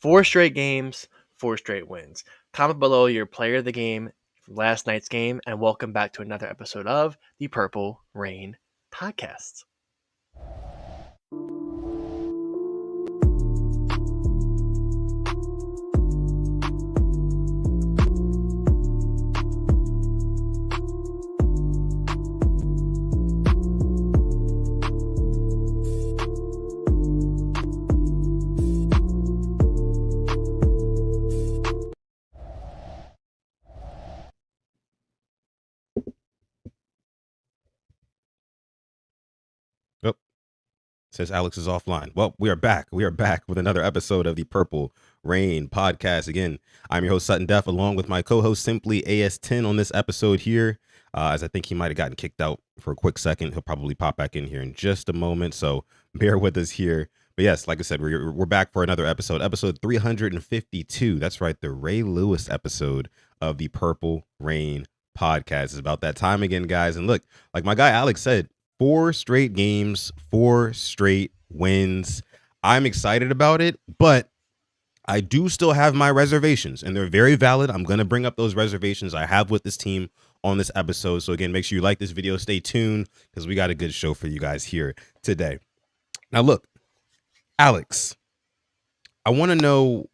4 straight games, 4 straight wins. Comment below your player of the game from last night's game, and welcome back to another episode of the Purple Rain Podcast. Says Alex is offline. Well, we are back. We are back with another episode of the Purple Rain Podcast. Again, I'm your host, Sutton Def, along with my co-host, Simply AS10 on this episode here, as I think he might have gotten kicked out for a quick second. He'll probably pop back in here in just a moment, so bear with us here. But yes, like I said, we're back for another episode 352. That's right, the Ray Lewis episode of the Purple Rain Podcast. It's about that time again, guys. And look, like my guy Alex said, 4 straight games, 4 straight wins. I'm excited about it, but I do still have my reservations, and they're very valid. I'm going to bring up those reservations I have with this team on this episode. So again, make sure you like this video, stay tuned, because we got a good show for you guys here today. Now, look, Alex, I want to know,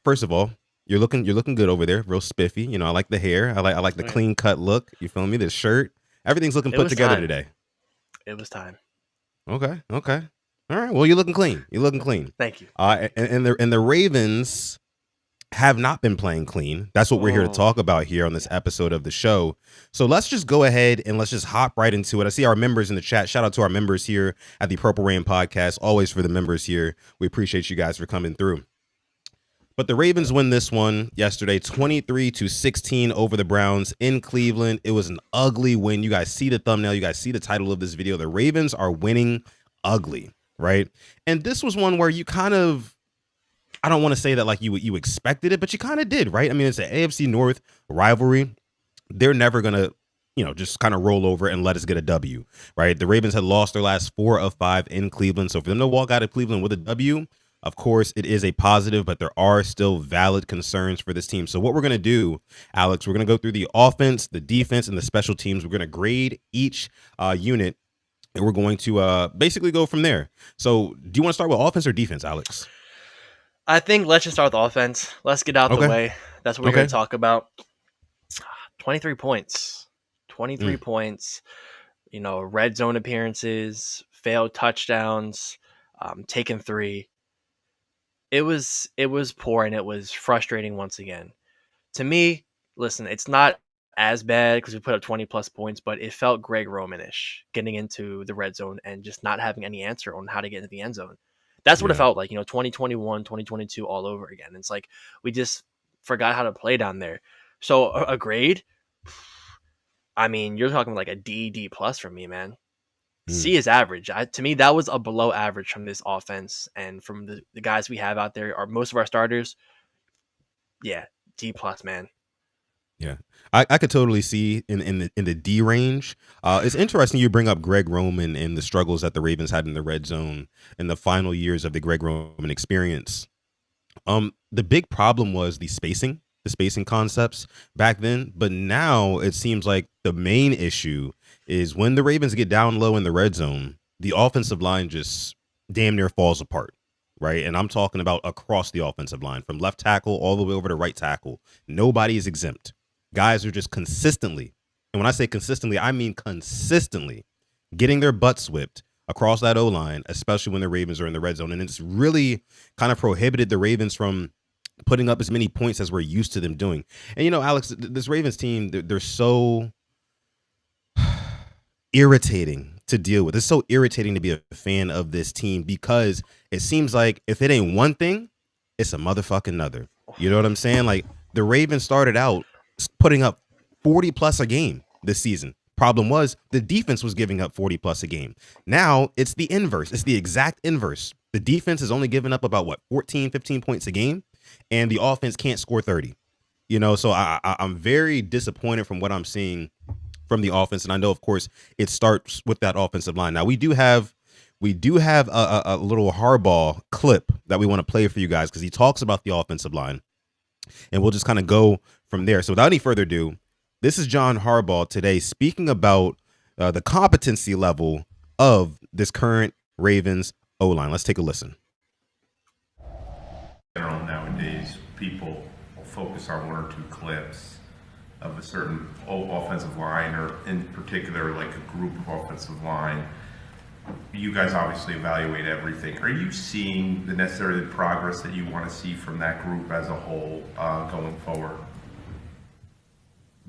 first of all, you're looking good over there, real spiffy. I like the hair. I like the clean cut look. You feel me? The shirt. Everything's looking put together today. It was time. Okay. All right. Well, you're looking clean. Thank you. And the Ravens have not been playing clean. That's what we're here to talk about here on this episode of the show. So let's just go ahead and let's just hop right into it. I see our members in the chat. Shout out to our members here at the Purple Rain Podcast. Always for the members here. We appreciate you guys for coming through. But the Ravens win this one yesterday, 23-16 over the Browns in Cleveland. It was an ugly win. You guys see the thumbnail. You guys see the title of this video. The Ravens are winning ugly, right? And this was one where you kind of, I don't want to say that like you expected it, but you kind of did, right? I mean, it's an AFC North rivalry. They're never going to, just kind of roll over and let us get a W, right? The Ravens had lost their last 4 of 5 in Cleveland. So for them to walk out of Cleveland with a W, of course, it is a positive, but there are still valid concerns for this team. So what we're going to do, Alex, we're going to go through the offense, the defense, and the special teams. We're going to grade each unit, and we're going to basically go from there. So do you want to start with offense or defense, Alex? I think let's just start with offense. Let's get out the way. That's what we're going to talk about. 23 points. 23 points. Red zone appearances, failed touchdowns, taken 3. It was poor, and it was frustrating once again. To me, listen, it's not as bad because we put up 20 plus points, but it felt Greg Roman-ish getting into the red zone and just not having any answer on how to get into the end zone. That's what it felt like, 2021, 2022 all over again. It's like we just forgot how to play down there. So a grade, I mean, you're talking like a D plus for me, man. C is average. To me, that was a below average from this offense and from the guys we have out there. Are most of our starters. Yeah, D plus, man. Yeah, I could totally see in the D range. It's interesting you bring up Greg Roman and the struggles that the Ravens had in the red zone in the final years of the Greg Roman experience. The big problem was the spacing concepts back then, but now it seems like the main issue is when the Ravens get down low in the red zone, the offensive line just damn near falls apart, right? And I'm talking about across the offensive line, from left tackle all the way over to right tackle. Nobody is exempt. Guys are just consistently, and when I say consistently, I mean consistently getting their butts whipped across that O-line, especially when the Ravens are in the red zone. And it's really kind of prohibited the Ravens from putting up as many points as we're used to them doing. And, Alex, this Ravens team, they're so irritating to deal with. It's so irritating to be a fan of this team because it seems like if it ain't one thing, it's a motherfucking another. You know what I'm saying? Like, the Ravens started out putting up 40 plus a game this season. Problem was the defense was giving up 40 plus a game. Now it's the inverse. It's the exact inverse. The defense is only giving up about 14, 15 points a game, and the offense can't score 30. So I'm very disappointed from what I'm seeing from the offense. And I know, of course, it starts with that offensive line. Now we do have we do have a little Harbaugh clip that we want to play for you guys because he talks about the offensive line, and we'll just kind of go from there. So without any further ado, this is John Harbaugh today speaking about the competency level of this current Ravens O-line. Let's take a listen. Nowadays, people will focus on one or two clips of a certain offensive line, or in particular, like a group of offensive line. You guys obviously evaluate everything. Are you seeing the necessary progress that you want to see from that group as a whole going forward?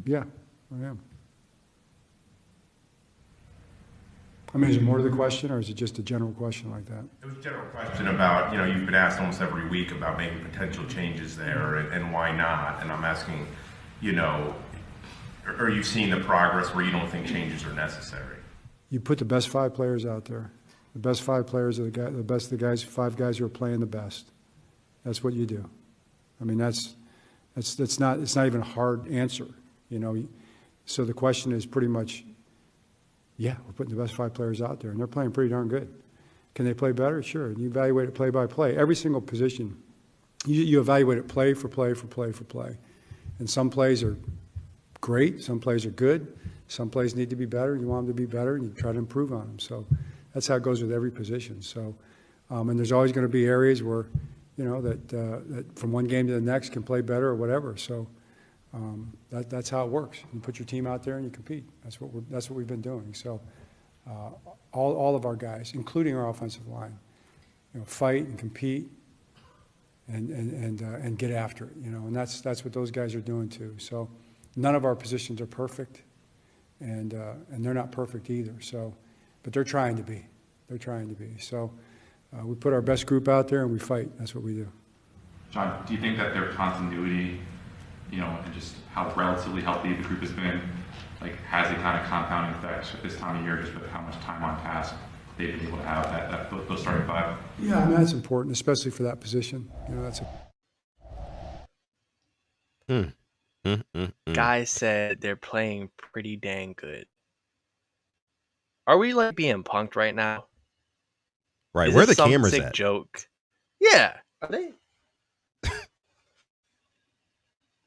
Yeah, I am. I mean, is there more to the question, or is it just a general question like that? It was a general question about, you've been asked almost every week about making potential changes there and why not. And I'm asking, are you seeing the progress where you don't think changes are necessary? You put the best 5 players out there. The best 5 players are the best of the guys, 5 guys who are playing the best. That's what you do. I mean, it's not even a hard answer, So the question is pretty much, yeah, we're putting the best 5 players out there, and they're playing pretty darn good. Can they play better? Sure. You evaluate it play by play. Every single position, you evaluate it play for play for play for play. And some plays are great. Some plays are good. Some plays need to be better. You want them to be better, and you try to improve on them. So that's how it goes with every position. So, and there's always going to be areas where, that from one game to the next can play better or whatever. So that's how it works. You put your team out there and you compete. That's what we've been doing. So all of our guys, including our offensive line, fight and compete and get after it. And that's what those guys are doing too. So none of our positions are perfect. And they're not perfect either. So, but they're trying to be. They're trying to be. So, we put our best group out there and we fight. That's what we do. John, do you think that their continuity, and just how relatively healthy the group has been, has a kind of compounding effect at this time of year, just with how much time on task they've been able to have those starting 5? Yeah, I mean that's important, especially for that position. That's a. Guy said they're playing pretty dang good. Are we being punked right now? Right, where are the cameras sick at? Joke. Yeah, are they?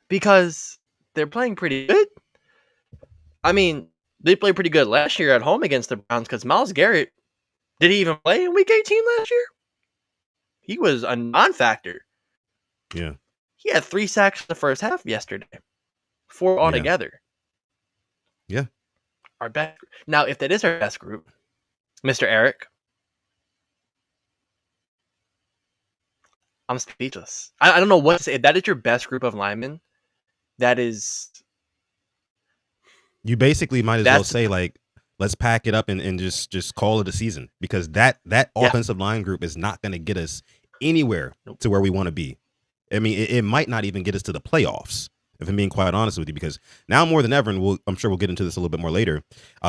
Because they're playing pretty good. I mean, they played pretty good last year at home against the Browns because Myles Garrett, did he even play in Week 18 last year? He was a non-factor. Yeah. He had 3 sacks in the first half yesterday. 4 altogether. Yeah. Our best. Now, if that is our best group, Mr. Eric, I'm speechless. I don't know what to say. If that is your best group of linemen, that is. You basically might as well say let's pack it up and just call it a season, because that offensive line group is not going to get us anywhere to where we want to be. I mean, it might not even get us to the playoffs, if I'm being quite honest with you, because now more than ever, and I'm sure we'll get into this a little bit more later.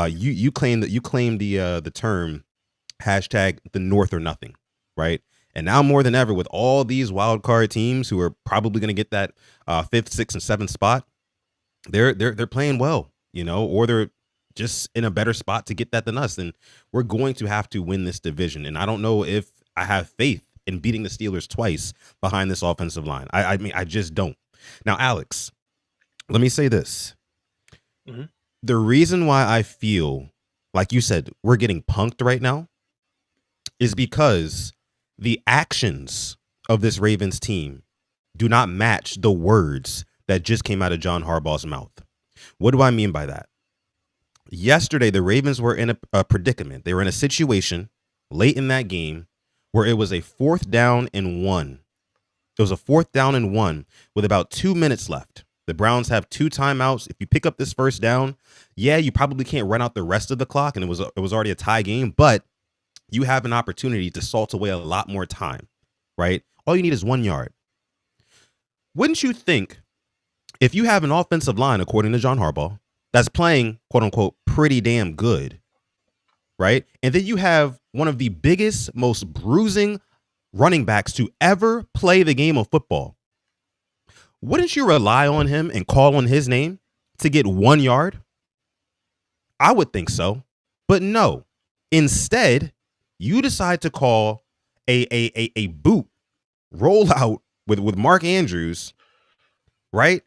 You claim the term hashtag the North or nothing, right? And now more than ever, with all these wild card teams who are probably going to get that 5th, 6th, and 7th spot, they're playing well, or they're just in a better spot to get that than us. And we're going to have to win this division. And I don't know if I have faith in beating the Steelers twice behind this offensive line. I mean, I just don't. Now, Alex, let me say this. Mm-hmm. The reason why I feel, like you said, we're getting punked right now is because the actions of this Ravens team do not match the words that just came out of John Harbaugh's mouth. What do I mean by that? Yesterday, the Ravens were in a predicament. They were in a situation late in that game where it was a 4th down and 1. It was a 4th down and 1 with about 2 minutes left. The Browns have 2 timeouts. If you pick up this 1st down, yeah, you probably can't run out the rest of the clock, and it was already a tie game, but you have an opportunity to salt away a lot more time, right? All you need is 1 yard. Wouldn't you think, if you have an offensive line, according to John Harbaugh, that's playing, quote unquote, pretty damn good, right? And then you have one of the biggest, most bruising running backs to ever play the game of football, wouldn't you rely on him and call on his name to get 1 yard? I would think so. But no. Instead, You decide to call a boot rollout with Mark Andrews, right?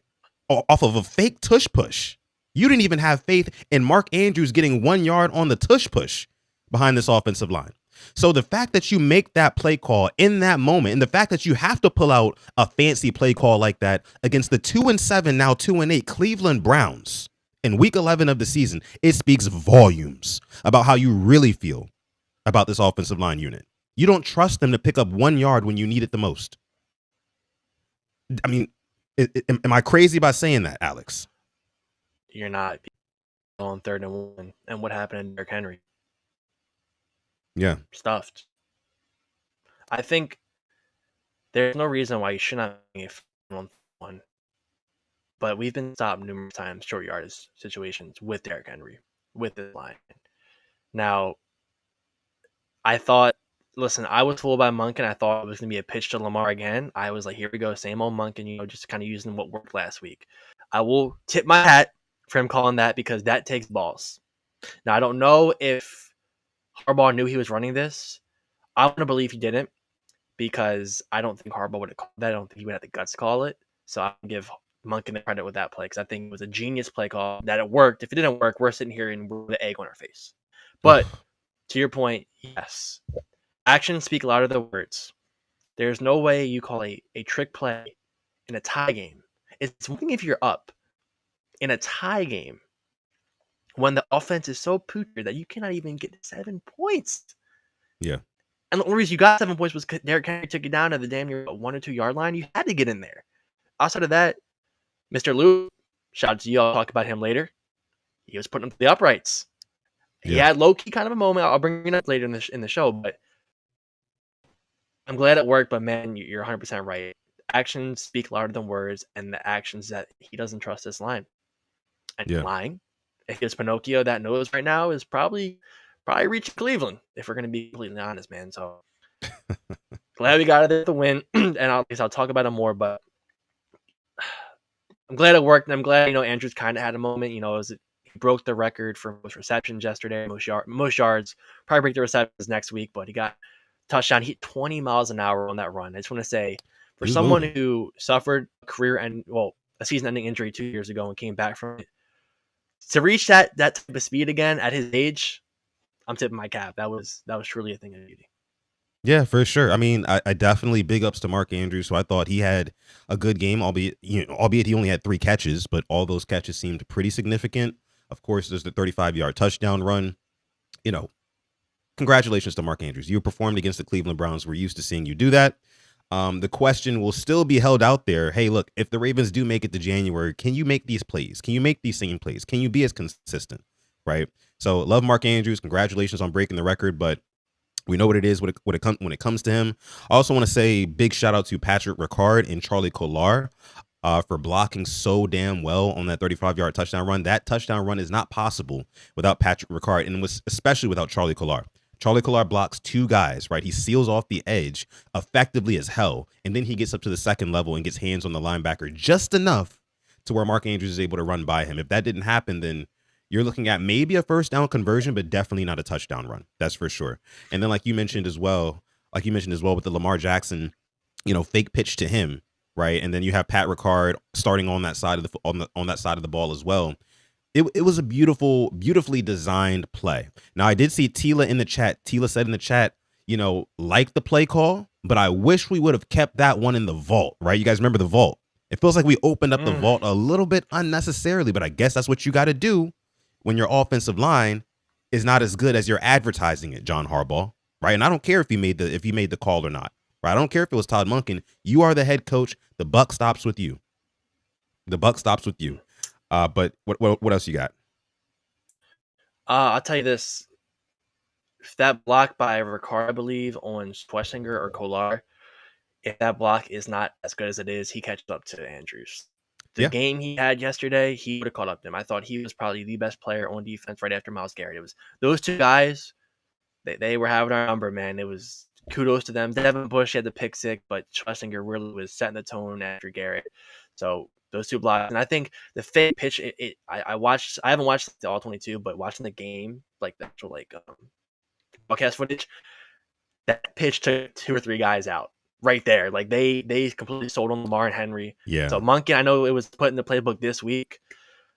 Off of a fake tush push. You didn't even have faith in Mark Andrews getting 1 yard on the tush push behind this offensive line. So the fact that you make that play call in that moment, and the fact that you have to pull out a fancy play call like that against the 2-7, now 2-8 Cleveland Browns in week 11 of the season, it speaks volumes about how you really feel about this offensive line unit. You don't trust them to pick up 1 yard when you need it the most. I mean, am I crazy by saying that, Alex? You're not on 3rd and 1. And what happened to Derrick Henry? Yeah. Stuffed. I think there's no reason why you should not be a 1. But we've been stopped numerous times, short yardage situations with Derrick Henry, with this line. Now, I thought, listen, I was fooled by Monken. I thought it was going to be a pitch to Lamar again. I was like, here we go, same old Monken, just kind of using what worked last week. I will tip my hat for him calling that because that takes balls. Now, I don't know if Harbaugh knew he was running this. I want to believe he didn't because I don't think Harbaugh would have called that. I don't think he would have the guts to call it. So I'll give Monken the credit with that play because I think it was a genius play call that it worked. If it didn't work, we're sitting here and we're with an egg on our face. But to your point, yes. Actions speak louder than words. There's no way you call a trick play in a tie game. It's one thing if you're up in a tie game when the offense is so putrid that you cannot even get 7 points. Yeah. And the only reason you got 7 points was because Derrick Henry took you down to the damn near 1 or 2 yard line. You had to get in there. Outside of that, Mr. Lou, shout out to you. I'll talk about him later. He was putting up the uprights. He had low-key kind of a moment. I'll bring it up later in the show, but I'm glad it worked. But, man, you're 100% right. Actions speak louder than words, and the actions that he doesn't trust this line. And lying. If it's Pinocchio, that nose right now is probably reaching Cleveland, if we're going to be completely honest, man. So, glad we got it the win, and I'll talk about it more, but I'm glad it worked, and I'm glad, Andrews kind of had a moment. He broke the record for most receptions yesterday, most yards. Probably break the receptions next week, but he got touchdown. He hit 20 miles an hour on that run. I just want to say, for someone who suffered a season-ending injury 2 years ago and came back from it, to reach that type of speed again at his age, I'm tipping my cap. That was truly a thing of beauty. Yeah, for sure. I mean, I definitely big ups to Mark Andrews, who I thought he had a good game, albeit he only had 3 catches, but all those catches seemed pretty significant. Of course, there's the 35-yard touchdown run. Congratulations to Mark Andrews. You performed against the Cleveland Browns. We're used to seeing you do that. The question will still be held out there. Hey, look, if the Ravens do make it to January, can you make these plays? Can you make these same plays? Can you be as consistent? Right? So love Mark Andrews. Congratulations on breaking the record, but we know what it is when it comes to him. I also want to say big shout out to Patrick Ricard and Charlie Kolar for blocking so damn well on that 35-yard touchdown run. That touchdown run is not possible without Patrick Ricard, and was especially without Charlie Kolar. Charlie Kolar blocks 2 guys, right? He seals off the edge effectively as hell, and then he gets up to the second level and gets hands on the linebacker just enough to where Mark Andrews is able to run by him. If that didn't happen, then you're looking at maybe a first down conversion, but definitely not a touchdown run. That's for sure. And then like you mentioned as well with the Lamar Jackson, fake pitch to him, right? And then you have Pat Ricard starting on that side of on that side of the ball as well. It was a beautifully designed play. Now I did see Tila in the chat. Tila said in the chat, like the play call, but I wish we would have kept that one in the vault, right? You guys remember the vault? It feels like we opened up the vault a little bit unnecessarily, but I guess that's what you got to do when your offensive line is not as good as you're advertising it, John Harbaugh, right? And I don't care if he made the call or not, right? I don't care if it was Todd Monken. You are the head coach. The buck stops with you. But what else you got? I'll tell you this. If that block by Ricard, I believe, on Schlesinger or Kolar, if that block is not as good as it is, he catches up to Andrews. The game he had yesterday, he would have caught up to him. I thought he was probably the best player on defense right after Myles Garrett. It was those 2 guys, they were having our number, man. It was kudos to them. Devin Bush had the pick six, but Schlesinger really was setting the tone after Garrett. So those 2 blocks. And I think the fake pitch, I haven't watched the all 22, but watching the game, like the actual broadcast footage, that pitch took 2 or 3 guys out right there. Like they completely sold on Lamar and Henry. Yeah. So Monken, I know it was put in the playbook this week.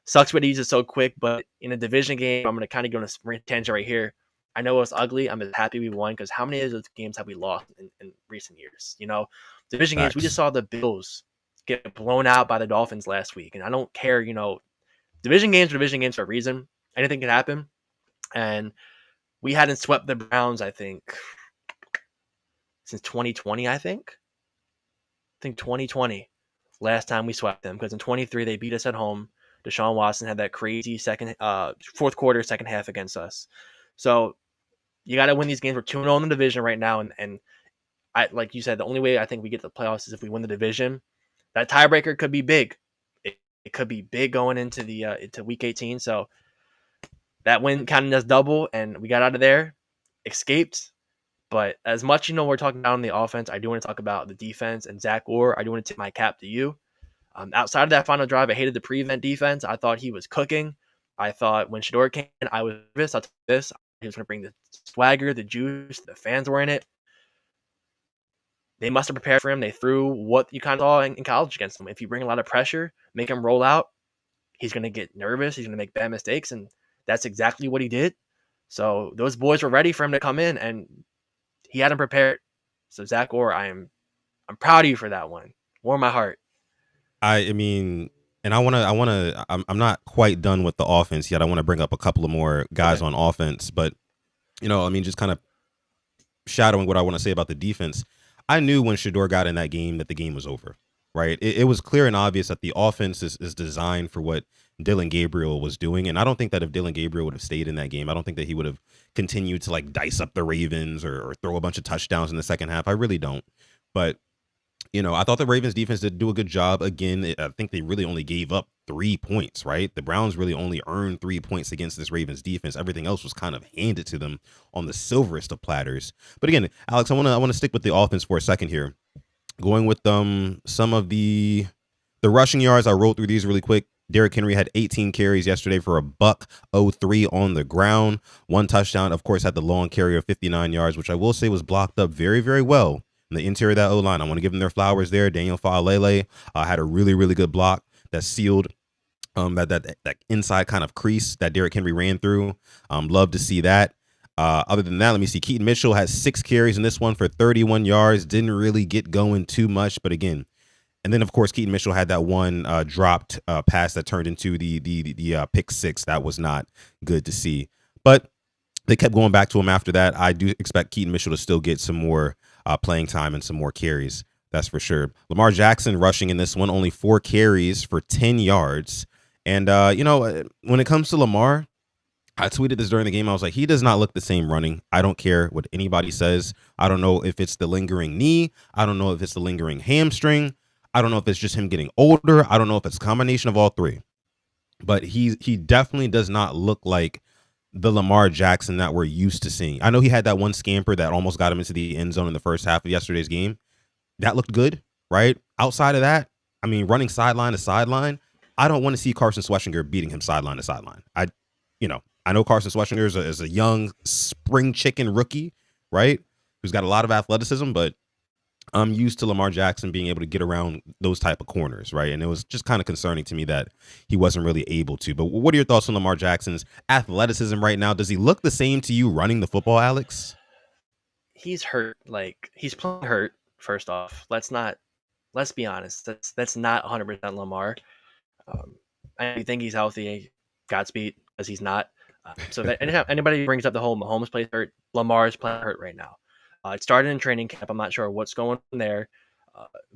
Sucks we had to use it so quick, but in a division game, I'm going to kind of go on a tangent right here. I know it was ugly. I'm happy we won because how many of those games have we lost in recent years? You know, division games, we just saw the Bills get blown out by the Dolphins last week. And I don't care, you know, division games are division games for a reason. Anything can happen. And we hadn't swept the Browns, I think, since 2020, I think 2020, last time we swept them, because in 23 they beat us at home. Deshaun Watson had that crazy fourth quarter, second half against us. So you got to win these games. We're 2-0 in the division right now, and I, like you said, the only way I think we get to the playoffs is if we win the division. That tiebreaker could be big. It could be big going into the into week 18. So that win counted as double, and we got out of there, escaped. But as much, you know, we're talking about on the offense, I do want to talk about the defense and Zach Orr. I do want to tip my cap to you. Outside of that final drive, I hated the prevent defense. I thought he was cooking. I thought when Shador came in, I was nervous. I'll tell you this. He was going to bring the swagger, the juice. The fans were in it. They must have prepared for him. They threw what you kind of saw in college against him. If you bring a lot of pressure, make him roll out, he's going to get nervous. He's going to make bad mistakes, and that's exactly what he did. So those boys were ready for him to come in, and he had him prepared. So Zach Orr, I'm proud of you for that one. Warm my heart. I mean, and I'm not quite done with the offense yet. I want to bring up a couple of more guys on offense, but you know, I mean, just kind of shadowing what I want to say about the defense. I knew when Shador got in that game that the game was over, right? It was clear and obvious that the offense is designed for what Dillon Gabriel was doing. And I don't think that if Dillon Gabriel would have stayed in that game, I don't think that he would have continued to like dice up the Ravens or throw a bunch of touchdowns in the second half. I really don't. But you know, I thought the Ravens defense did do a good job. Again, I think they really only gave up 3 points, right? The Browns really only earned 3 points against this Ravens defense. Everything else was kind of handed to them on the silverest of platters. But again, Alex, I want to stick with the offense for a second here. Going with some of the rushing yards, I rolled through these really quick. Derrick Henry had 18 carries yesterday for a $103 on the ground. 1 touchdown, of course, had the long carry of 59 yards, which I will say was blocked up very, very well. In the interior of that O-line, I want to give them their flowers there. Daniel Faalele had a really, really good block that sealed that inside kind of crease that Derrick Henry ran through. Love to see that. Other than that, let me see. Keaton Mitchell has 6 carries in this one for 31 yards. Didn't really get going too much, but again, and then of course Keaton Mitchell had that one dropped pass that turned into the pick 6. That was not good to see, but they kept going back to him after that. I do expect Keaton Mitchell to still get some more playing time and some more carries. That's for sure. Lamar Jackson rushing in this one, only 4 carries for 10 yards. And, you know, when it comes to Lamar, I tweeted this during the game. I was like, he does not look the same running. I don't care what anybody says. I don't know if it's the lingering knee. I don't know if it's the lingering hamstring. I don't know if it's just him getting older. I don't know if it's a combination of all 3. But he definitely does not look like the Lamar Jackson that we're used to seeing. I know he had that one scamper that almost got him into the end zone in the first half of yesterday's game. That looked good, right? Outside of that, I mean, running sideline to sideline, I don't want to see Carson Schwarzenegger beating him sideline to sideline. I know Carson Schwarzenegger is a young spring chicken rookie, right? Who's got a lot of athleticism, but I'm used to Lamar Jackson being able to get around those type of corners, right? And it was just kind of concerning to me that he wasn't really able to. But what are your thoughts on Lamar Jackson's athleticism right now? Does he look the same to you running the football, Alex? He's hurt. Like, he's playing hurt, first off. Let's be honest. That's not 100% Lamar. I think he's healthy. Godspeed, because he's not. So that anytime anybody brings up the whole Mahomes plays hurt, Lamar's playing hurt right now. It started in training camp. I'm not sure what's going on there,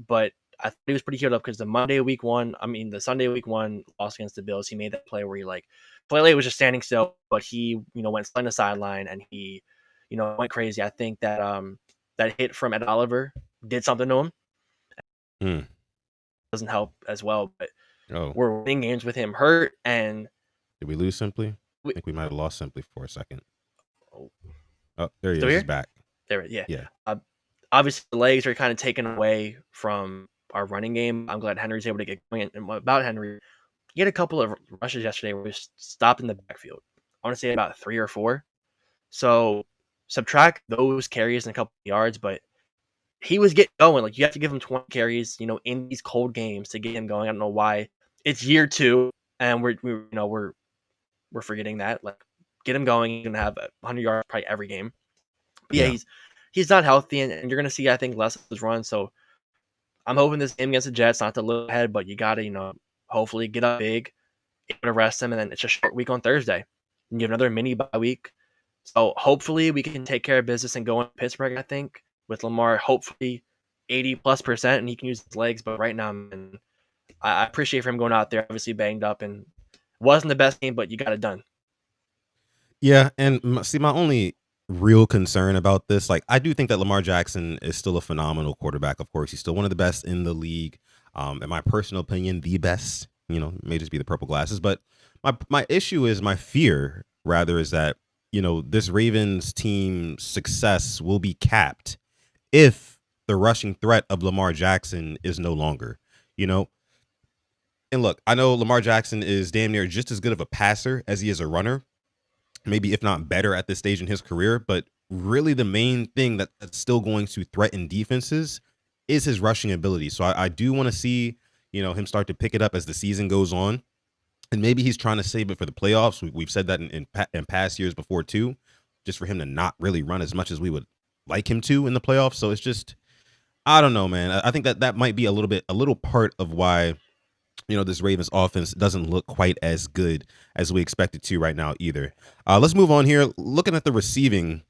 but I thought he was pretty healed up because the Sunday week 1 loss against the Bills, he made that play where he Play was just standing still, but he went on the sideline and he went crazy. I think that that hit from Ed Oliver did something to him. Doesn't help as well, but we're winning games with him hurt. And did we lose Simply? I think we might have lost Simply for a second. Oh, there he is. He's back. There, yeah. Obviously, the legs are kind of taken away from our running game. I'm glad Henry's able to get going. And about Henry, he had a couple of rushes yesterday where he stopped in the backfield. I want to say about 3 or 4. So subtract those carries and a couple of yards, but he was getting going. Like, you have to give him 20 carries, in these cold games to get him going. I don't know why. It's year 2, and we're forgetting that. Like, get him going. He's gonna have 100 yards probably every game. But yeah, he's not healthy, and you're gonna see, I think, less of his run. So I'm hoping this game against the Jets, not to look ahead, but you gotta, hopefully get up big, able to rest him, and then it's a short week on Thursday. And you have another mini bye week. So hopefully we can take care of business and go in Pittsburgh, I think, with Lamar, hopefully 80+%, and he can use his legs. But right now, man, I appreciate for him going out there, obviously banged up, and wasn't the best game, but you got it done. Yeah, and see, my only real concern about this, like, I do think that Lamar Jackson is still a phenomenal quarterback. Of course, he's still one of the best in the league. In my personal opinion, the best. It may just be the purple glasses, but my issue is, my fear rather, is that this Ravens team success will be capped if the rushing threat of Lamar Jackson is no longer. And look, I know Lamar Jackson is damn near just as good of a passer as he is a runner, maybe if not better at this stage in his career. But really, the main thing that's still going to threaten defenses is his rushing ability. So I do want to see, him start to pick it up as the season goes on. And maybe he's trying to save it for the playoffs. We've said that in past years before too, just for him to not really run as much as we would like him to in the playoffs. So it's just, I don't know, man. I think that might be a little part of why, this Ravens offense doesn't look quite as good as we expect it to right now either. Let's move on here. Looking at the receiving,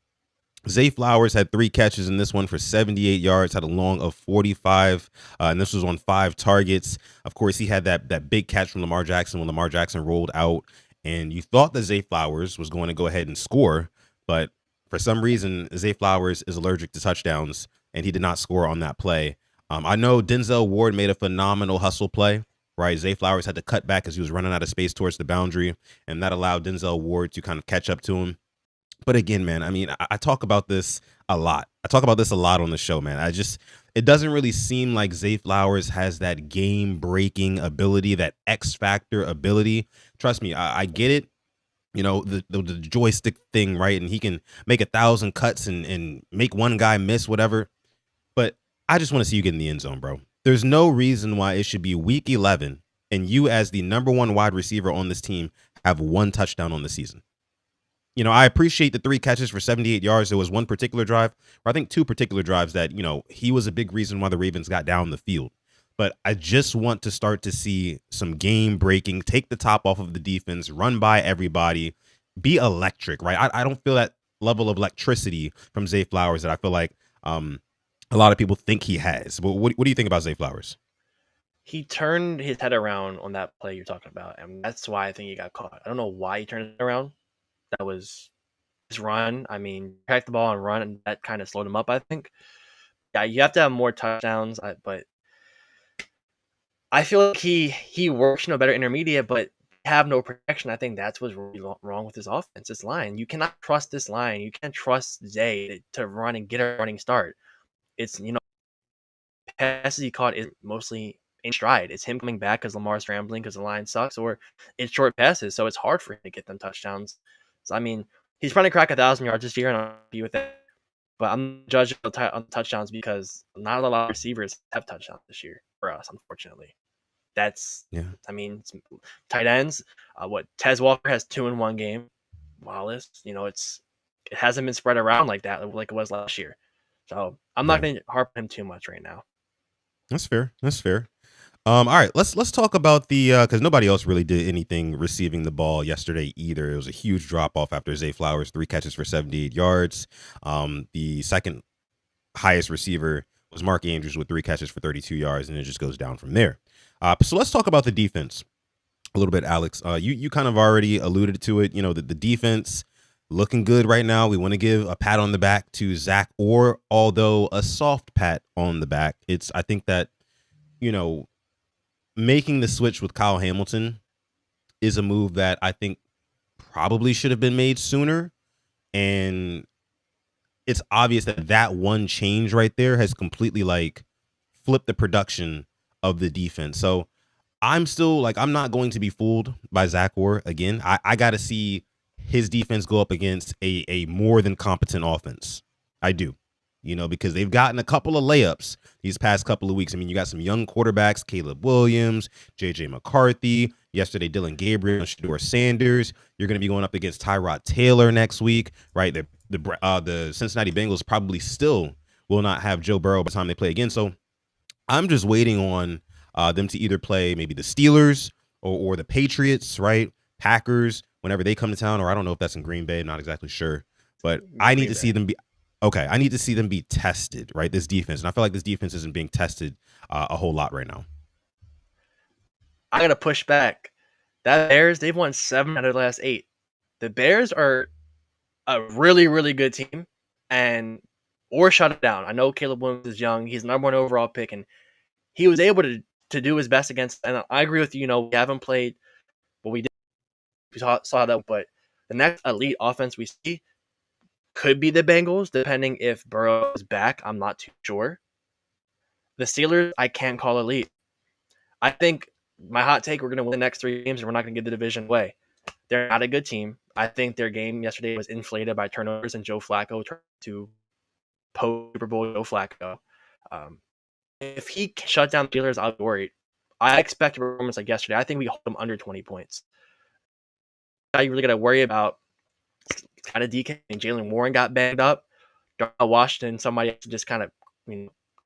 Zay Flowers had 3 catches in this one for 78 yards, had a long of 45, and this was on 5 targets. Of course, he had that big catch from Lamar Jackson when Lamar Jackson rolled out, and you thought that Zay Flowers was going to go ahead and score, but for some reason, Zay Flowers is allergic to touchdowns, and he did not score on that play. I know Denzel Ward made a phenomenal hustle play, right? Zay Flowers had to cut back as he was running out of space towards the boundary, and that allowed Denzel Ward to kind of catch up to him. But again, man, I mean, I talk about this a lot. I talk about this a lot on the show, man. It doesn't really seem like Zay Flowers has that game-breaking ability, that X-factor ability. Trust me, I get it. The joystick thing, right? And he can make 1,000 cuts and make one guy miss, whatever. But I just want to see you get in the end zone, bro. There's no reason why it should be week 11 and you, as the number 1 wide receiver on this team, have 1 touchdown on the season. I appreciate the 3 catches for 78 yards. There was one particular drive, or I think 2 particular drives that, he was a big reason why the Ravens got down the field. But I just want to start to see some game breaking, take the top off of the defense, run by everybody, be electric, right? I don't feel that level of electricity from Zay Flowers that I feel like a lot of people think he has. But what do you think about Zay Flowers? He turned his head around on that play you're talking about, and that's why I think he got caught. I don't know why he turned it around. That was his run. I mean, track the ball and run, and that kind of slowed him up, I think. Yeah, you have to have more touchdowns, but I feel like he works, better intermediate, but have no protection. I think that's what's really wrong with his offense. This line, you cannot trust this line. You can't trust Zay to run and get a running start. It's passes he caught is mostly in stride. It's him coming back because Lamar's scrambling because the line sucks, or it's short passes, so it's hard for him to get them touchdowns. So I mean, he's trying to crack 1,000 yards this year, and I'm happy with that. But I'm judging on touchdowns because not a lot of receivers have touchdowns this year for us, unfortunately. That's, yeah. I mean, tight ends. Tez Walker has 2 in one game. Wallace, it hasn't been spread around like that, like it was last year. So I'm not going to harp on him too much right now. That's fair. All right, let's talk about the because nobody else really did anything receiving the ball yesterday either. It was a huge drop off after Zay Flowers 3 catches for 78 yards. The second highest receiver was Mark Andrews with 3 catches for 32 yards, and it just goes down from there. So let's talk about the defense a little bit, Alex. You kind of already alluded to it. The defense looking good right now. We want to give a pat on the back to Zach Orr, although a soft pat on the back. I think that, making the switch with Kyle Hamilton is a move that I think probably should have been made sooner. And it's obvious that one change right there has completely flipped the production of the defense. So I'm still I'm not going to be fooled by Zach Orr again. I got to see his defense go up against a more than competent offense. I do. Because they've gotten a couple of layups these past couple of weeks. I mean, you got some young quarterbacks, Caleb Williams, J.J. McCarthy. Yesterday, Dylan Gabriel and Shedeur Sanders. You're going to be going up against Tyrod Taylor next week, right? The Cincinnati Bengals probably still will not have Joe Burrow by the time they play again. So I'm just waiting on them to either play maybe the Steelers or the Patriots, right? Packers, whenever they come to town, or I don't know if that's in Green Bay. I'm not exactly sure. But I need to see them be okay. I need to see them be tested, right? This defense. And I feel like this defense isn't being tested a whole lot right now. I got to push back. That Bears, they've won 7 out of the last 8. The Bears are a really, really good team, or shut it down. I know Caleb Williams is young. He's the number 1 overall pick, and he was able to do his best against. And I agree with you. We haven't played, but we did. We saw that. But the next elite offense we see could be the Bengals, depending if Burrow is back. I'm not too sure. The Steelers, I can't call elite. I think my hot take: we're going to win the next 3 games, and we're not going to give the division away. They're not a good team. I think their game yesterday was inflated by turnovers and Joe Flacco turned to post-Super Bowl Joe Flacco. If he shut down the Steelers, I'll be worried. I expect a performance like yesterday. I think we hold them under 20 points. Now you really got to worry about kind of DK. And Jalen Warren got banged up. Darnell Washington, somebody has to just kind of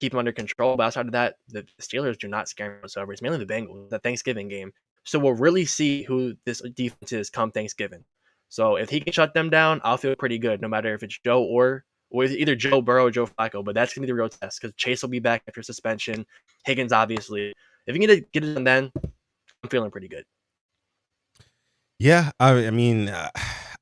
keep him under control. But outside of that, the Steelers do not scare me whatsoever. It's mainly the Bengals, the Thanksgiving game. So we'll really see who this defense is come Thanksgiving. So if he can shut them down, I'll feel pretty good, no matter if it's Joe or either Joe Burrow or Joe Flacco. But that's going to be the real test because Chase will be back after suspension. Higgins, obviously. If you can get it done then, I'm feeling pretty good. Yeah, I mean,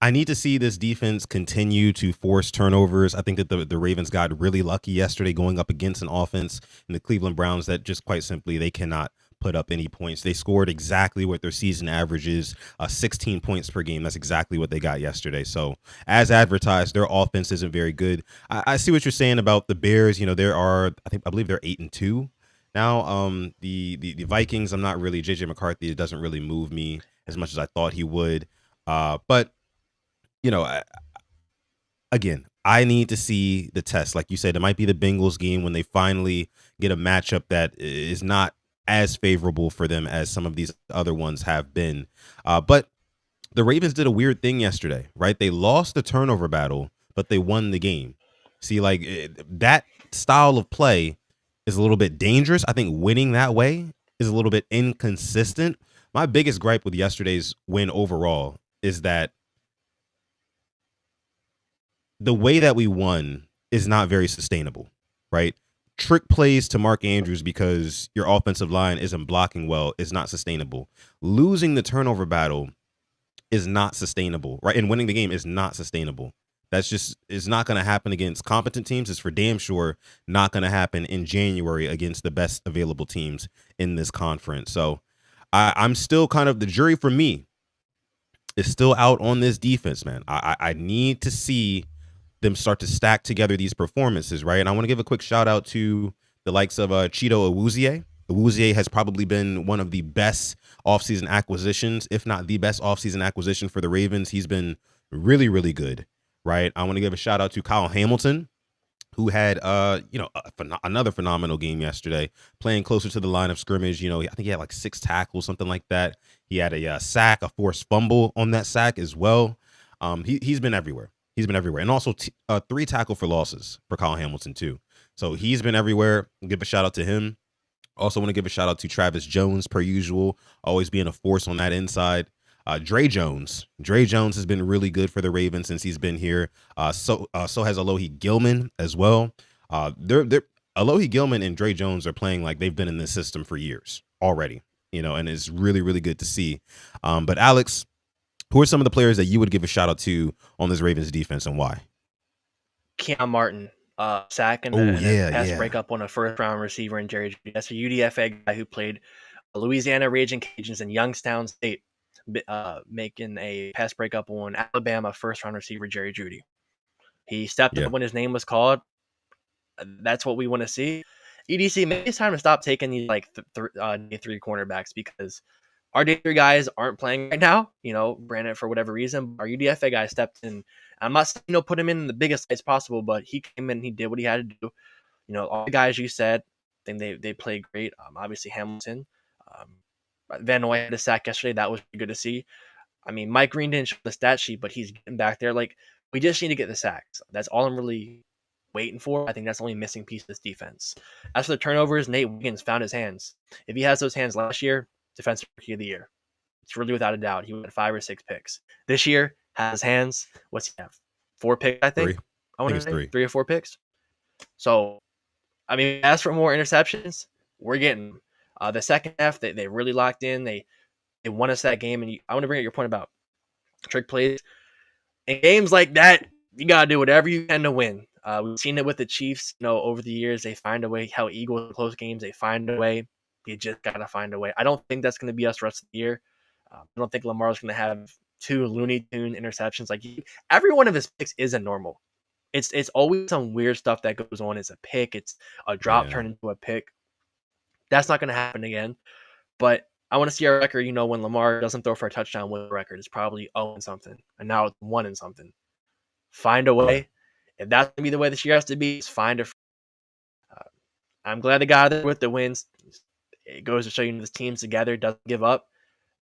I need to see this defense continue to force turnovers. I think that the Ravens got really lucky yesterday going up against an offense in the Cleveland Browns that just quite simply they cannot put up any points. They scored exactly what their season average is, 16 points per game. That's exactly what they got yesterday. So as advertised, their offense isn't very good. I see what you're saying about the Bears. I believe they're 8-2 now. The Vikings, I'm not really JJ McCarthy. It doesn't really move me as much as I thought he would. But again, I need to see the test. Like you said, it might be the Bengals game when they finally get a matchup that is not as favorable for them as some of these other ones have been. But the Ravens did a weird thing yesterday, right? They lost the turnover battle, but they won the game. See, that style of play is a little bit dangerous. I think winning that way is a little bit inconsistent. My biggest gripe with yesterday's win overall is that the way that we won is not very sustainable, right? Trick plays to Mark Andrews because your offensive line isn't blocking well is not sustainable. Losing the turnover battle is not sustainable, right? And winning the game is not sustainable. It's not going to happen against competent teams. It's for damn sure not going to happen in January against the best available teams in this conference. So I'm still kind of, the jury for me is still out on this defense, man. I need to see them start to stack together these performances, right? And I want to give a quick shout out to the likes of Chido Awuzie. Awuzie has probably been one of the best offseason acquisitions, if not the best offseason acquisition for the Ravens. He's been really, really good, right? I want to give a shout out to Kyle Hamilton, who had another phenomenal game yesterday, playing closer to the line of scrimmage. I think he had like 6 tackles, something like that. He had a sack, a forced fumble on that sack as well. He's been everywhere. He's been everywhere. And also 3 tackle for losses for Kyle Hamilton too. So he's been everywhere. Give a shout out to him. Also want to give a shout out to Travis Jones, per usual, always being a force on that inside. Dre Jones has been really good for the Ravens since he's been here. So has Alohi Gilman as well. Alohi Gilman and Dre Jones are playing like they've been in this system for years already, and it's really, really good to see. But Alex, who are some of the players that you would give a shout out to on this Ravens defense and why? Keon Martin, sack and a pass breakup on a first-round receiver in Jerry Jeudy. That's a UDFA guy who played Louisiana Raging Cajuns in Youngstown State, making a pass breakup on Alabama first-round receiver Jerry Jeudy. He stepped up when his name was called. That's what we want to see. EDC, maybe it's time to stop taking these 3 cornerbacks because our day 3 guys aren't playing right now, Brandon for whatever reason. Our UDFA guy stepped in. I'm not saying, put him in the biggest lights possible, but he came in, he did what he had to do. All the guys you said, I think they played great. Obviously Hamilton. Van Noy had a sack yesterday. That was good to see. I mean, Mike Green didn't show the stat sheet, but he's getting back there. Like, we just need to get the sacks. That's all I'm really waiting for. I think that's the only missing piece of this defense. As for the turnovers, Nate Wiggins found his hands. If he has those hands last year, defensive rookie of the year. It's really without a doubt. He went 5 or 6 picks. This year, has hands. What's he have? 4 picks, I think. 3. I want to say 3. 3 or 4 picks. So, I mean, as for more interceptions, we're getting them. The second half, they really locked in. They won us that game. And I want to bring up your point about trick plays. In games like that, you got to do whatever you can to win. We've seen it with the Chiefs. Over the years, they find a way. How Eagles close games, they find a way. You just got to find a way. I don't think that's going to be us the rest of the year. I don't think Lamar's going to have 2 Looney Tune interceptions. Like, every one of his picks isn't normal. It's always some weird stuff that goes on. It's a pick. It's a drop turned into a pick. That's not going to happen again. But I want to see our record. When Lamar doesn't throw for a touchdown, win record is probably 0 something, and now it's 1 something. Find a way. If that's going to be the way this year has to be, find a. I'm glad they got there with the wins. It goes to show this team's together, doesn't give up.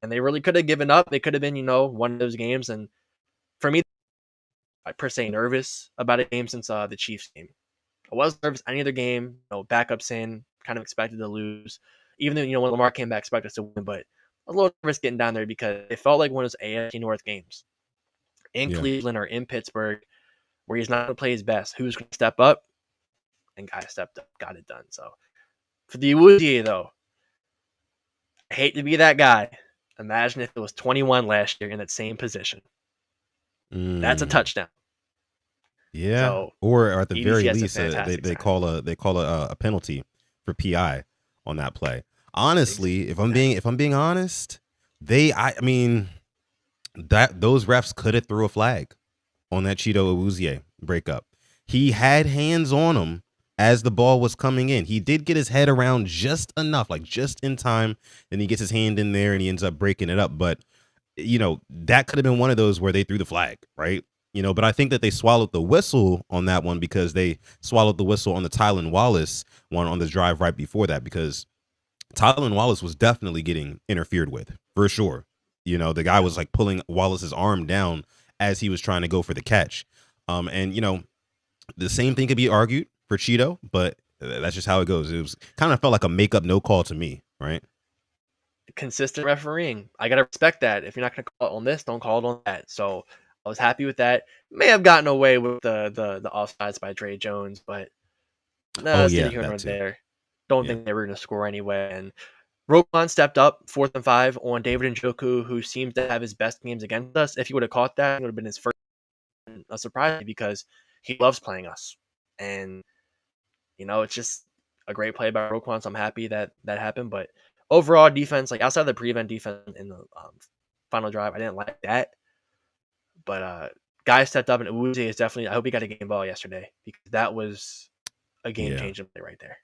And they really could have given up. They could have been, one of those games. And for me, I'm per se nervous about a game since the Chiefs game. I wasn't nervous any other game. Backups in, kind of expected to lose. Even though, when Lamar came back, expected us to win. But I was a little nervous getting down there because it felt like one of those AFC North games. In Cleveland or in Pittsburgh, where he's not going to play his best. Who's going to step up? And guy stepped up, got it done. So for the Awuzie, though, I hate to be that guy. Imagine if it was 21 last year in that same position. That's a touchdown. Yeah. So, or at the very least, they call a penalty for PI on that play. Honestly, if I'm being honest, I mean that those refs could have threw a flag on that Cheeto Awuzie breakup. He had hands on him as the ball was coming in. He did get his head around just enough, like just in time. Then he gets his hand in there and he ends up breaking it up. But, that could have been one of those where they threw the flag, right? But I think that they swallowed the whistle on that one because they swallowed the whistle on the Tylan Wallace one on the drive right before that, because Tylan Wallace was definitely getting interfered with for sure. The guy was like pulling Wallace's arm down as he was trying to go for the catch. And the same thing could be argued for Cheeto, but that's just how it goes. It was kind of felt like a make up no call to me, right? Consistent refereeing. I gotta respect that. If you're not gonna call it on this, don't call it on that. So I was happy with that. May have gotten away with the offsides by Dre Jones, but that's here nor there. Don't think they were gonna score anyway. And Roquan stepped up 4th and 5 on David Njoku, who seems to have his best games against us. If he would have caught that, it would have been his first. A surprise because he loves playing us. And, it's just a great play by Roquan, so I'm happy that happened. But overall defense, like outside of the prevent defense in the final drive, I didn't like that. But guys stepped up, and Awuzie is definitely, I hope he got a game ball yesterday because that was a game-changing play right there.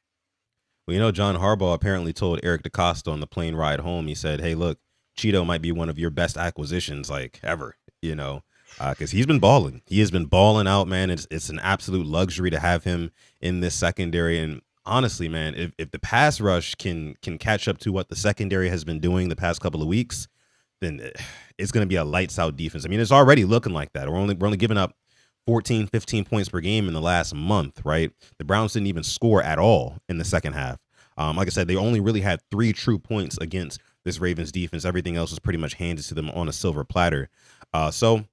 Well, John Harbaugh apparently told Eric DeCosta on the plane ride home, he said, hey, look, Cheeto might be one of your best acquisitions like ever, because he's been balling. He has been balling out, man. It's an absolute luxury to have him in this secondary. And honestly, man, if the pass rush can catch up to what the secondary has been doing the past couple of weeks, then it's going to be a lights out defense. I mean, it's already looking like that. We're only giving up 14, 15 points per game in the last month, right? The Browns didn't even score at all in the second half. Like I said, they only really had 3 true points against this Ravens defense. Everything else was pretty much handed to them on a silver platter. So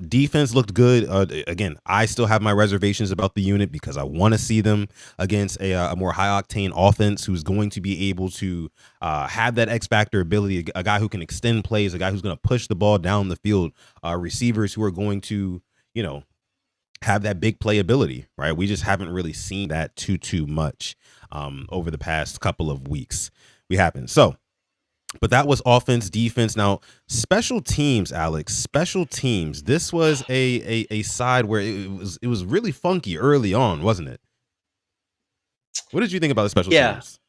defense looked good. Again, I still have my reservations about the unit because I want to see them against a more high-octane offense who's going to be able to have that X-factor ability, a guy who can extend plays, a guy who's going to push the ball down the field, receivers who are going to, have that big playability, right? We just haven't really seen that too much over the past couple of weeks. We haven't. So, but that was offense, defense. Now, special teams, Alex, special teams. This was a side where it was really funky early on, wasn't it? What did you think about the special teams?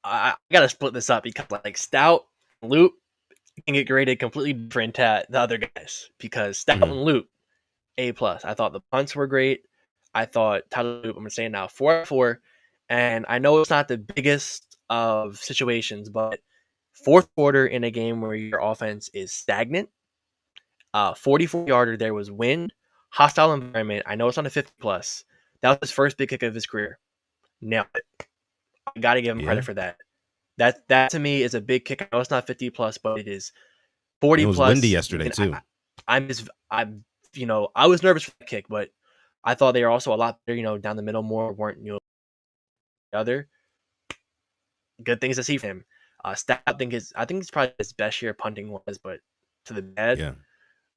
I got to split this up because like Stout Loop can get graded completely different at the other guys because Stout and Loop, A+. I thought the punts were great. I thought Tyler Loop, I'm going to say it now, 4 out of 4. And I know it's not the biggest of situations, but fourth quarter in a game where your offense is stagnant, 44-yarder, there was wind, hostile environment. I know it's on a 50+. That was his first big kick of his career. Nailed it. I got to give him credit for that. That to me is a big kick. I know it's not 50+, but it is 40+. It was windy yesterday too. I was nervous for the kick, but I thought they were also a lot better, down the middle more, weren't, the other. Good things to see from him. Stat, I think it's probably his best year punting was, but to the bad. Yeah.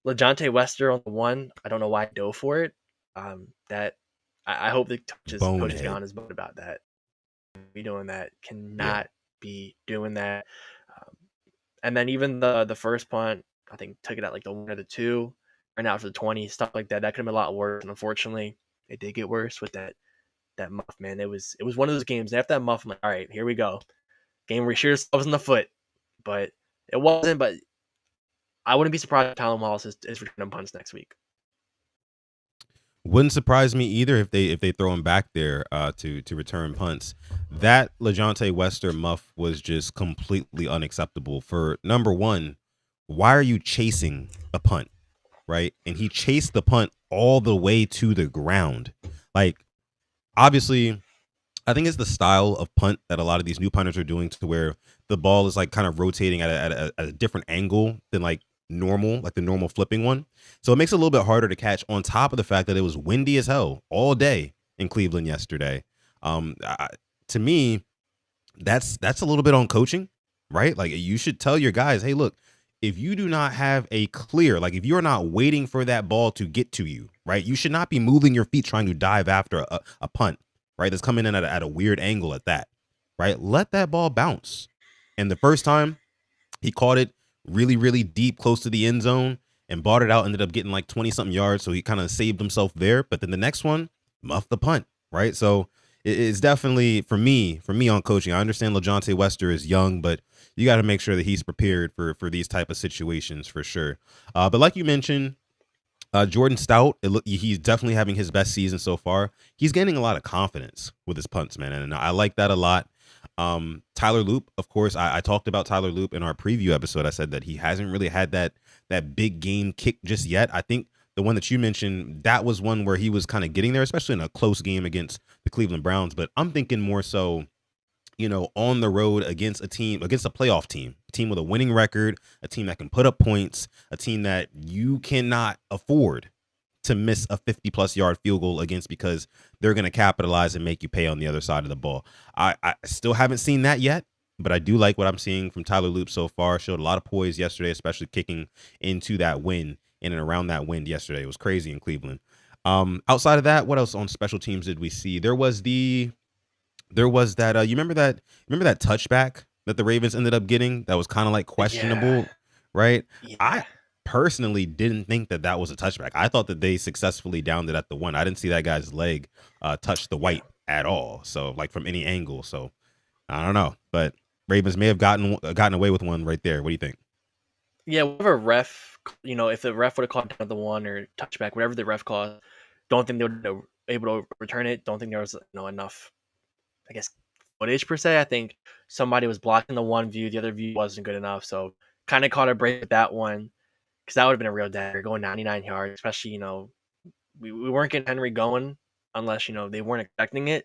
LeJontay Wester on the one, I don't know why I dove for it. That I hope the coach is on his butt about that. Be doing that, cannot be doing that. And then even the first punt, I think took it at like the 1 or the 2, ran out for the 20, stuff like that. That could have been a lot worse. And unfortunately, it did get worse with that muff, man. It was one of those games. After that muff, I'm like, all right, here we go. Game where we shoot ourselves in the foot. But it wasn't. But I wouldn't be surprised if Tylen Wallace is returning punts next week. Wouldn't surprise me either if they throw him back there to return punts. That LeJontay Wester muff was just completely unacceptable. For number one, why are you chasing a punt, right? And he chased the punt all the way to the ground. Like, obviously, I think it's the style of punt that a lot of these new punters are doing, to where the ball is like kind of rotating at a different angle than like normal, like the normal flipping one. So it makes it a little bit harder to catch, on top of the fact that it was windy as hell all day in Cleveland yesterday. To me, that's a little bit on coaching, right? Like, you should tell your guys, hey, look, if you do not have a clear, like if you're not waiting for that ball to get to you, right, you should not be moving your feet trying to dive after a punt, right, that's coming in at a weird angle at that, right? Let that ball bounce. And the first time he caught it really, really deep, close to the end zone, and bought it out, ended up getting like 20-something yards, so he kind of saved himself there. But then the next one, muffed the punt, right? So it's definitely, for me on coaching, I understand LeJontay Wester is young, but you got to make sure that he's prepared for these type of situations for sure. But like you mentioned, Jordan Stout, he's definitely having his best season so far. He's gaining a lot of confidence with his punts, man, and I like that a lot. Tyler Loop, of course, I talked about Tyler Loop in our preview episode. I said that he hasn't really had that big game kick just yet. I think the one that you mentioned, that was one where he was kind of getting there, especially in a close game against the Cleveland Browns. But I'm thinking more so, on the road against a playoff team, a team with a winning record, a team that can put up points, a team that you cannot afford to miss a 50+ yard field goal against, because they're going to capitalize and make you pay on the other side of the ball. I still haven't seen that yet, but I do like what I'm seeing from Tyler Loop so far. Showed a lot of poise yesterday, especially kicking into that wind, in and around that wind yesterday. It was crazy in Cleveland. Outside of that, what else on special teams did we see? There was that you remember that touchback that the Ravens ended up getting that was kind of like questionable, right? Yeah. I personally didn't think that was a touchback. I thought that they successfully downed it at the 1. I didn't see that guy's leg touch the white at all, so like from any angle. So I don't know, but Ravens may have gotten away with one right there. What do you think? Yeah, whatever ref, if the ref would have called down the 1 or touchback, whatever the ref called, don't think they would have able to return it. Don't think there was enough, I guess, footage per se. I think somebody was blocking the one view, the other view wasn't good enough, so kind of caught a break with that one, because that would have been a real dagger going 99 yards, especially we weren't getting Henry going unless they weren't expecting it.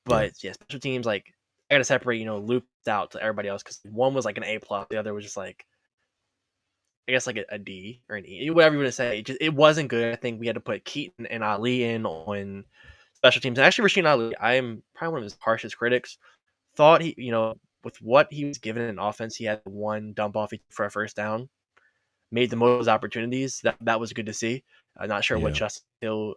But yeah, special teams, like, I gotta separate Looped out to everybody else, because one was like an A+, the other was just like, I guess, like a D or an E, whatever you want to say. It wasn't good. I think we had to put Keaton and Ali in on special teams. And actually, Rasheen Ali, I am probably one of his harshest critics. Thought he, with what he was given in offense, he had one dump off for a first down, made the most of those opportunities. That was good to see. I'm not sure what Justin Hill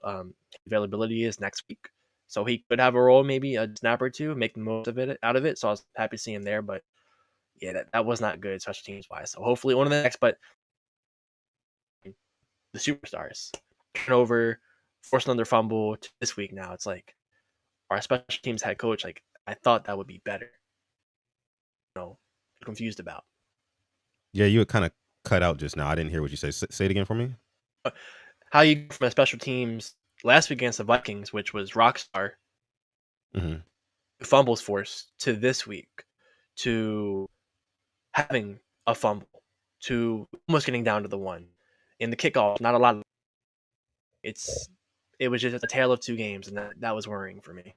availability is next week, so he could have a role, maybe a snap or two, make the most of it out of it. So I was happy to see him there, but yeah, that was not good special teams wise. So hopefully one of the next, but the superstars turnover, force another fumble this week. Now it's like our special teams head coach. Like, I thought that would be better. Confused about. Yeah, you were kind of cut out just now. I didn't hear what you say. Say it again for me. How you go from a special teams last week against the Vikings, which was rockstar, Mm-hmm. fumbles force, to this week, to having a fumble, to almost getting down to the one. In the kickoff, not a lot. It was just a tale of two games, and that was worrying for me.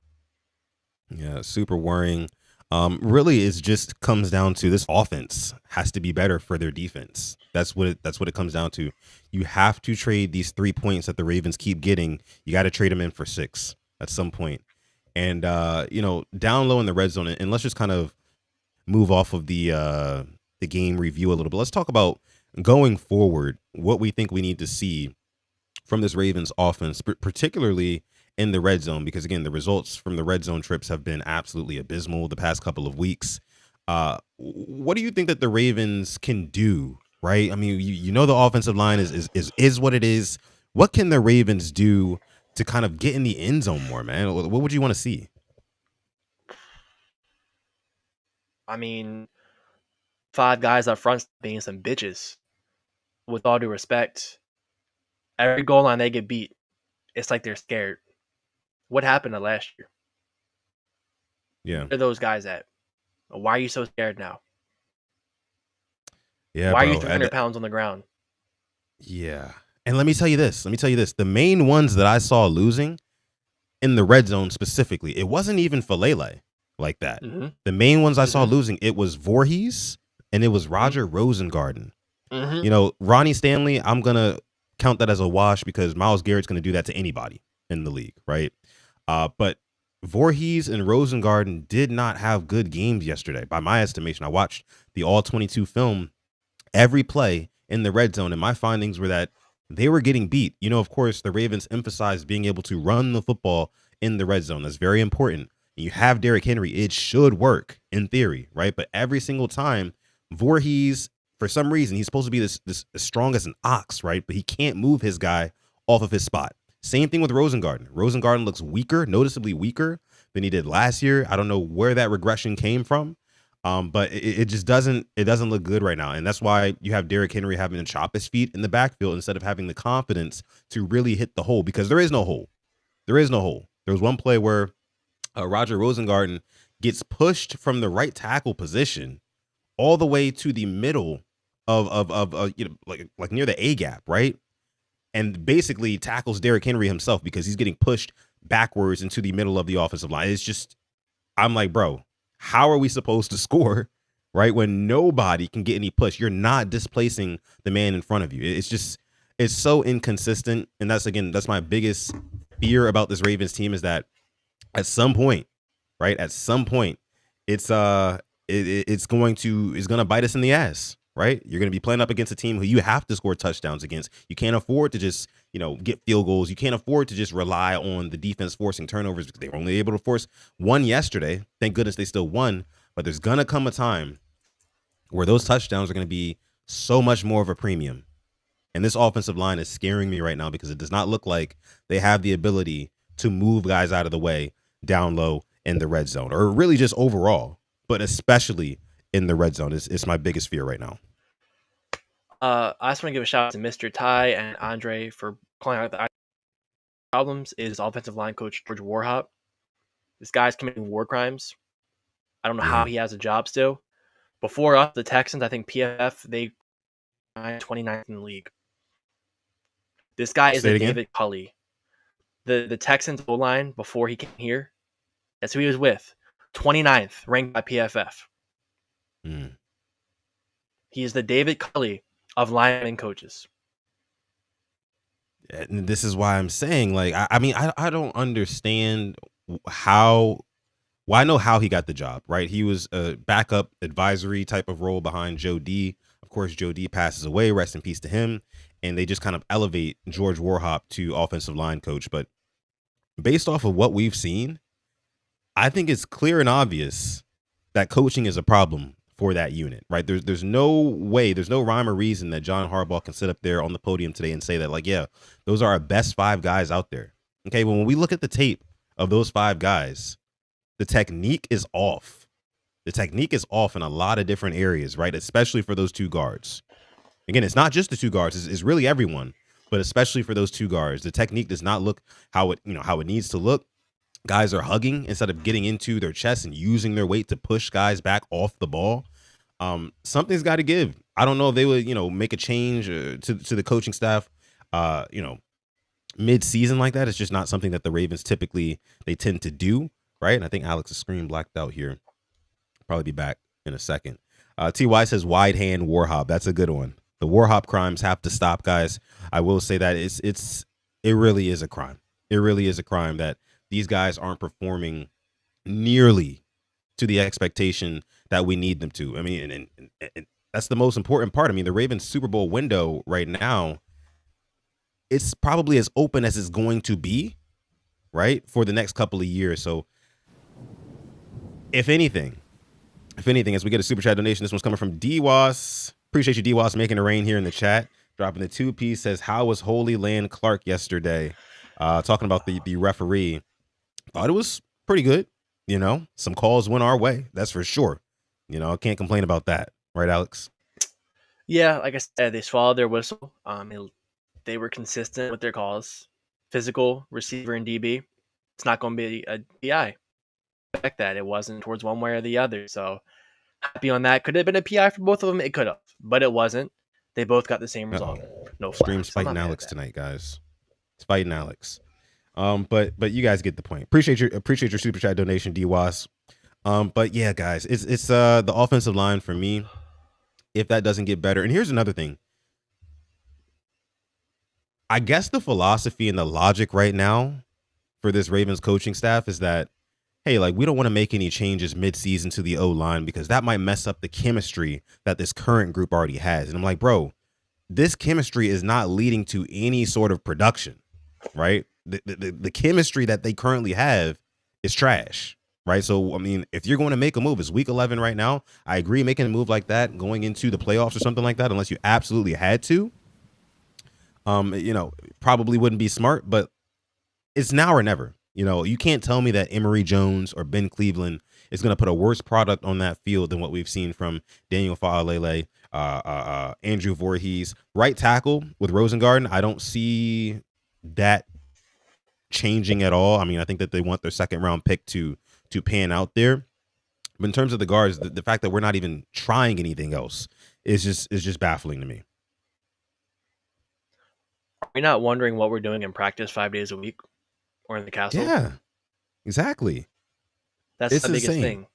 Yeah, super worrying. Really, it just comes down to this offense has to be better for their defense. That's what it comes down to. You have to trade these 3 points that the Ravens keep getting. You got to trade them in for 6 at some point. And down low in the red zone, and let's just kind of move off of the game review a little bit. Let's talk about going forward, what we think we need to see from this Ravens offense, particularly in the red zone, because again, the results from the red zone trips have been absolutely abysmal the past couple of weeks. What do you think that the Ravens can do? Right? I mean, the offensive line is what it is. What can the Ravens do to kind of get in the end zone more, man? What would you want to see? I mean, 5 guys up front being some bitches. With all due respect, every goal line they get beat, it's like they're scared. What happened to last year? Yeah. Where are those guys at? Why are you so scared now? Yeah, Why bro. are you 300 pounds on the ground? Yeah. And let me tell you this. The main ones that I saw losing in the red zone specifically, it wasn't even Falele like that. Mm-hmm. The main ones I saw losing, it was Voorhees and it was Roger Rosengarten. Mm-hmm. Ronnie Stanley, I'm going to count that as a wash because Myles Garrett's going to do that to anybody in the league, right? But Voorhees and Rosengarten did not have good games yesterday. By my estimation, I watched the all-22 film, every play in the red zone, and my findings were that they were getting beat. Of course, the Ravens emphasized being able to run the football in the red zone. That's very important. You have Derrick Henry. It should work in theory, right? But every single time, Voorhees, for some reason, he's supposed to be this as strong as an ox, right? But he can't move his guy off of his spot. Same thing with Rosengarten. Rosengarten looks weaker, noticeably weaker than he did last year. I don't know where that regression came from. But it just doesn't look good right now. And that's why you have Derrick Henry having to chop his feet in the backfield instead of having the confidence to really hit the hole, because there is no hole. There is no hole. There was one play where Roger Rosengarten gets pushed from the right tackle position all the way to the middle of like near the A gap, right? And basically tackles Derrick Henry himself because he's getting pushed backwards into the middle of the offensive line. It's just, I'm like, bro, how are we supposed to score, right, when nobody can get any push? You're not displacing the man in front of you. It's so inconsistent. And that's my biggest fear about this Ravens team, is that at some point, right, it's going to bite us in the ass, right? You're going to be playing up against a team who you have to score touchdowns against. You can't afford to just, get field goals. You can't afford to just rely on the defense forcing turnovers, because they were only able to force one yesterday. Thank goodness they still won. But there's going to come a time where those touchdowns are going to be so much more of a premium. And this offensive line is scaring me right now, because it does not look like they have the ability to move guys out of the way down low in the red zone, or really just overall, but especially in the red zone. It's my biggest fear right now. I just want to give a shout out to Mr. Ty and Andre for calling out the problems. Is offensive line coach George Warhop. This guy's committing war crimes. I don't know how he has a job still. Before us, the Texans, I think PFF, they 29th in the league. This guy is a David Culley. The Texans O-line before he came here, that's who he was with. 29th, ranked by PFF. He is the David Culley of lineman coaches. And this is why I'm saying, like, I don't understand how. Well, I know how he got the job, right? He was a backup advisory type of role behind Joe D. Of course, Joe D passes away. Rest in peace to him. And they just kind of elevate George Warhop to offensive line coach. But based off of what we've seen, I think it's clear and obvious that coaching is a problem for that unit, right? There's no way, there's no rhyme or reason that John Harbaugh can sit up there on the podium today and say that, like, yeah, those are our best 5 guys out there. Okay, well, when we look at the tape of those 5 guys, the technique is off. The technique is off in a lot of different areas, right? Especially for those two guards. Again, it's not just the two guards, it's really everyone, but especially for those two guards. The technique does not look how it needs to look. Guys are hugging instead of getting into their chest and using their weight to push guys back off the ball. Something's got to give. I don't know if they would, make a change to the coaching staff, mid-season like that. It's just not something that the Ravens typically they tend to do, right? And I think Alex's screen blacked out here. Probably be back in a second. TY says wide hand war hop. That's a good one. The war hop crimes have to stop, guys. I will say that it really is a crime. It really is a crime that these guys aren't performing nearly to the expectation that we need them to. I mean, and that's the most important part. I mean, the Ravens Super Bowl window right now, it's probably as open as it's going to be, right, for the next couple of years. So if anything, as we get a super chat donation, this one's coming from DWAS. Appreciate you, DWAS, making it rain here in the chat. Dropping the 2-piece, says, how was Holy Land Clark yesterday? Talking about the referee. Thought it was pretty good. Some calls went our way. That's for sure. I can't complain about that. Right, Alex? Yeah, like I said, they swallowed their whistle. They were consistent with their calls. Physical, receiver, and DB. It's not going to be a PI. Expect that. It wasn't towards one way or the other. So happy on that. Could it have been a PI for both of them? It could have, but it wasn't. They both got the same result. No flags. Stream's fighting Alex tonight, guys. It's fighting Alex. But you guys get the point. Appreciate your super chat donation, DWAS. But yeah, guys, it's the offensive line for me. If that doesn't get better, and here's another thing. I guess the philosophy and the logic right now for this Ravens coaching staff is that, hey, like, we don't want to make any changes mid-season to the O-line because that might mess up the chemistry that this current group already has. And I'm like, bro, this chemistry is not leading to any sort of production, right? The chemistry that they currently have is trash, right? So, I mean, if you're going to make a move, it's week 11 right now. I agree making a move like that, going into the playoffs or something like that, unless you absolutely had to, probably wouldn't be smart, but it's now or never. You can't tell me that Emory Jones or Ben Cleveland is going to put a worse product on that field than what we've seen from Daniel Faalele, Andrew Voorhees. Right tackle with Rosengarten, I don't see that changing at all. I mean, I think that they want their second round pick to pan out there. But in terms of the guards, the fact that we're not even trying anything else is just baffling to me. Are we not wondering what we're doing in practice 5 days a week or in the castle? Yeah, exactly. That's the biggest thing.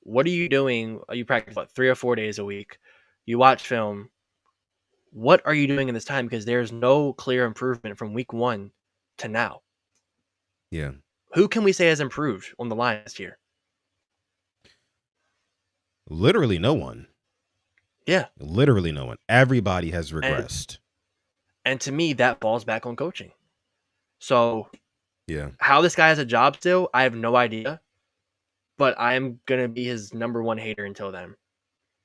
What are you doing? You practice 3 or 4 days a week. You watch film. What are you doing in this time? Because there's no clear improvement from week 1 to now. Yeah. Who can we say has improved on the line this year? Literally no one. Yeah. Literally no one. Everybody has regressed. And to me, that falls back on coaching. So yeah, how this guy has a job still, I have no idea. But I'm going to be his number one hater until then.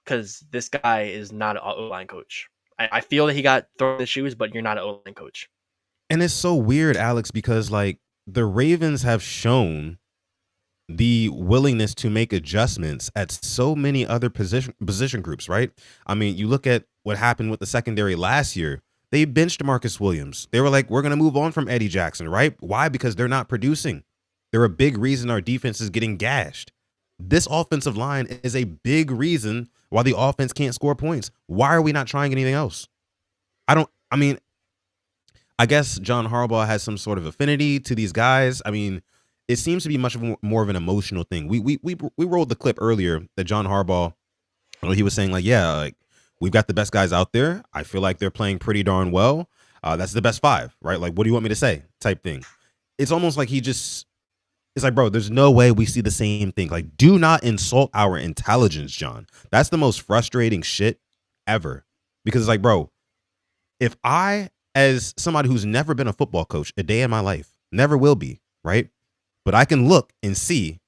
Because this guy is not an O-line coach. I feel that he got thrown in the shoes, but you're not an O-line coach. And it's so weird, Alex, because like the Ravens have shown the willingness to make adjustments at so many other position groups, right? I mean, you look at what happened with the secondary last year. They benched Marcus Williams. They were like, we're going to move on from Eddie Jackson, right? Why? Because they're not producing. They're a big reason our defense is getting gashed. This offensive line is a big reason why the offense can't score points. Why are we not trying anything else? I guess John Harbaugh has some sort of affinity to these guys. I mean, it seems to be much more of an emotional thing. We rolled the clip earlier that John Harbaugh, he was saying like, yeah, like we've got the best guys out there. I feel like they're playing pretty darn well. That's the best 5, right? Like, what do you want me to say? Type thing. It's almost like it's like, bro, there's no way we see the same thing. Like, do not insult our intelligence, John. That's the most frustrating shit ever. Because it's like, bro, if I, as somebody who's never been a football coach a day in my life, never will be, right? But I can look and see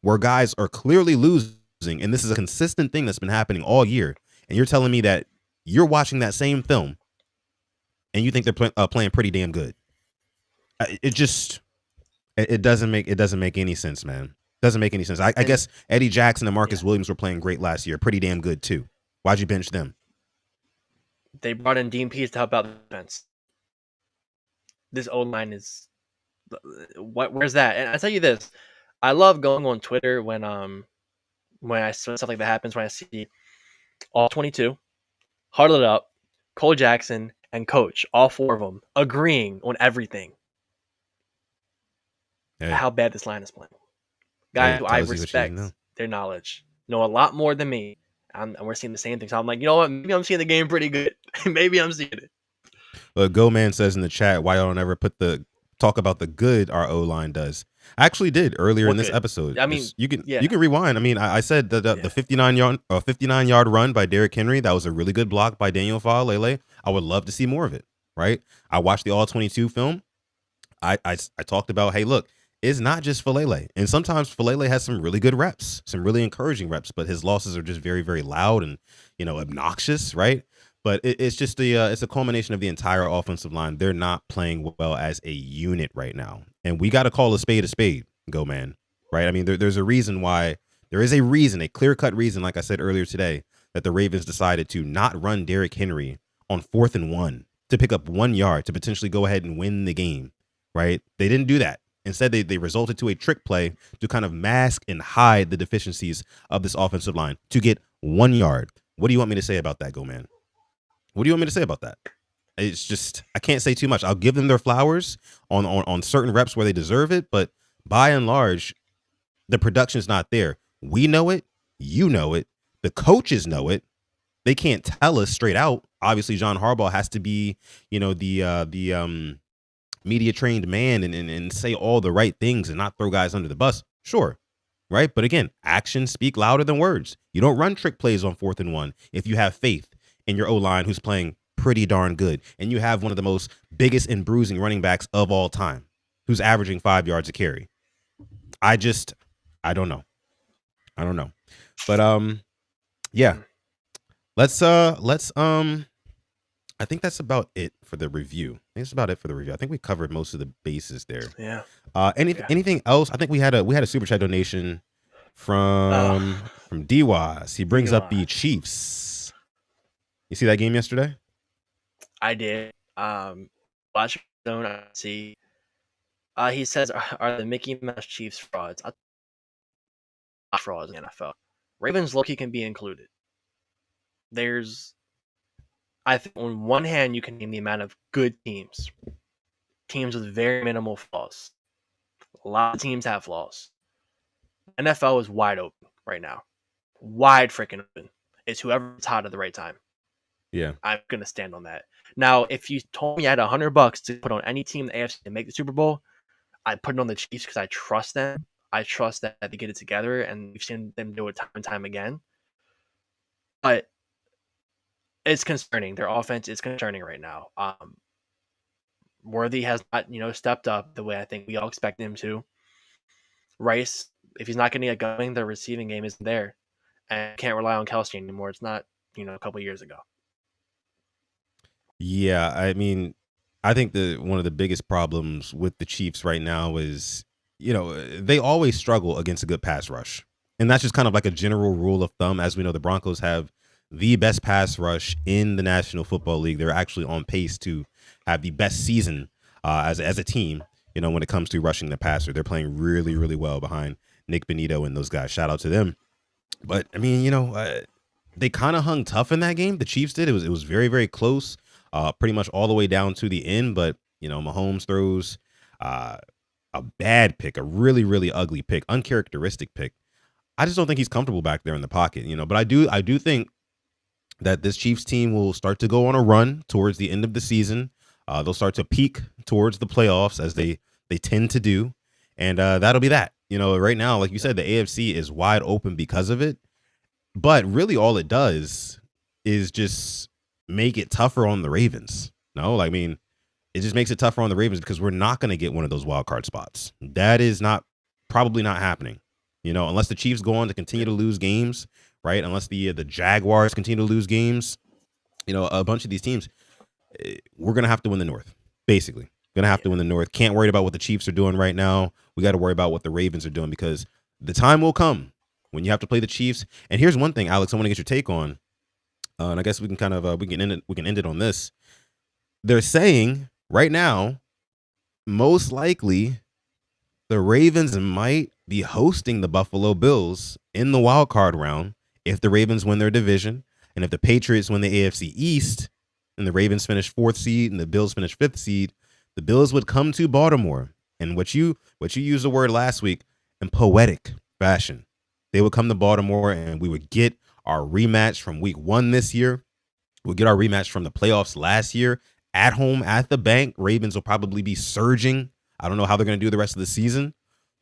where guys are clearly losing, and this is a consistent thing that's been happening all year, and you're telling me that you're watching that same film and you think they're playing pretty damn good. It doesn't make any sense, man. Doesn't make any sense. I guess Eddie Jackson and Marcus Williams were playing great last year. Pretty damn good, too. Why'd you bench them? They brought in Dean Pease to help out the defense. This O-line is... Where's that? And I tell you this. I love going on Twitter when stuff like that happens, when I see all 22, Huddle It Up, Cole Jackson, and Coach, all 4 of them, agreeing on everything. How bad this line is playing. Guys who I respect their knowledge, know a lot more than me, and we're seeing the same thing. So I'm like, you know what? Maybe I'm seeing the game pretty good. Maybe I'm seeing it. Go Man says in the chat, why y'all never talk about the good our O-line does. I actually did earlier in this episode. I mean, you can rewind. I mean, I said the 59-yard run by Derrick Henry, that was a really good block by Daniel Faalele. I would love to see more of it, right? I watched the All-22 film. I talked about, hey, look, it's not just Faalele. And sometimes Faalele has some really good reps, some really encouraging reps, but his losses are just very, very loud and, obnoxious, right? But it's just it's a culmination of the entire offensive line. They're not playing well as a unit right now. And we got to call a spade, Go Man, right? I mean, there's a reason why, a clear-cut reason, like I said earlier today, that the Ravens decided to not run Derrick Henry on 4th and 1 to pick up 1 yard to potentially go ahead and win the game, right? They didn't do that. Instead, they resulted to a trick play to kind of mask and hide the deficiencies of this offensive line to get 1 yard. What do you want me to say about that, Go Man? What do you want me to say about that? It's just, I can't say too much. I'll give them their flowers on certain reps where they deserve it, but by and large, the production's not there. We know it. You know it. The coaches know it. They can't tell us straight out. Obviously, John Harbaugh has to be, the media trained man and say all the right things and not throw guys under the bus. Sure. Right. But again, actions speak louder than words. You don't run trick plays on 4th and 1 if you have faith in your O-line, who's playing pretty darn good. And you have one of the most biggest and bruising running backs of all time, who's averaging 5 yards a carry. I don't know. But yeah. Let's I think that's about it for the review. I think we covered most of the bases there. Yeah. Anything else? I think we had a super chat donation from DWAS. He brings up the Chiefs. You see that game yesterday? I did. Watch Zone. I see. He says, "Are the Mickey Mouse Chiefs frauds?" Frauds in the NFL. Ravens low-key can be included. I think on one hand, you can name the amount of good teams with very minimal flaws. A lot of teams have flaws. NFL is wide open right now. Wide freaking open. It's whoever's hot at the right time. Yeah. I'm going to stand on that. Now, if you told me I had $100 to put on any team in the AFC to make the Super Bowl, I'd put it on the Chiefs because I trust them. I trust that they get it together, and we've seen them do it time and time again. But it's concerning. Their offense is concerning right now. Worthy has not, stepped up the way I think we all expect him to. Rice, if he's not going to get going, the receiving game isn't there. And can't rely on Kelsey anymore. It's not, a couple years ago. Yeah, I mean, I think one of the biggest problems with the Chiefs right now is, they always struggle against a good pass rush. And that's just kind of like a general rule of thumb. As we know, the Broncos have the best pass rush in the National Football League. They're actually on pace to have the best season as a team, when it comes to rushing the passer. They're playing really, really well behind Nick Benito and those guys. Shout out to them. But, I mean, they kind of hung tough in that game. The Chiefs did. It was very, very close. Pretty much all the way down to the end, but Mahomes throws a bad pick, a really, really ugly pick, uncharacteristic pick. I just don't think he's comfortable back there in the pocket, but I do think that this Chiefs team will start to go on a run towards the end of the season. They'll start to peak towards the playoffs as they tend to do, and that'll be that. Right now, like you said, the AFC is wide open because of it, but really all it does is just make it tougher on the Ravens. No, I mean, it just makes it tougher on the Ravens because we're not going to get one of those wild card spots. That is probably not happening, unless the Chiefs go on to continue to lose games, right? Unless the Jaguars continue to lose games, a bunch of these teams, we're going to have to win the North, basically. Going to have to win the North. Can't worry about what the Chiefs are doing right now. We got to worry about what the Ravens are doing because the time will come when you have to play the Chiefs. And here's one thing, Alex, I want to get your take on, and I guess we can kind of we can end it on this. They're saying right now, most likely, the Ravens might be hosting the Buffalo Bills in the wild card round if the Ravens win their division, and if the Patriots win the AFC East, and the Ravens finish 4th seed and the Bills finish 5th seed, the Bills would come to Baltimore. And what you used the word last week, in poetic fashion, they would come to Baltimore and we would get our rematch from week 1 this year. We'll get our rematch from the playoffs last year at home at the bank. Ravens will probably be surging. I don't know how they're going to do the rest of the season,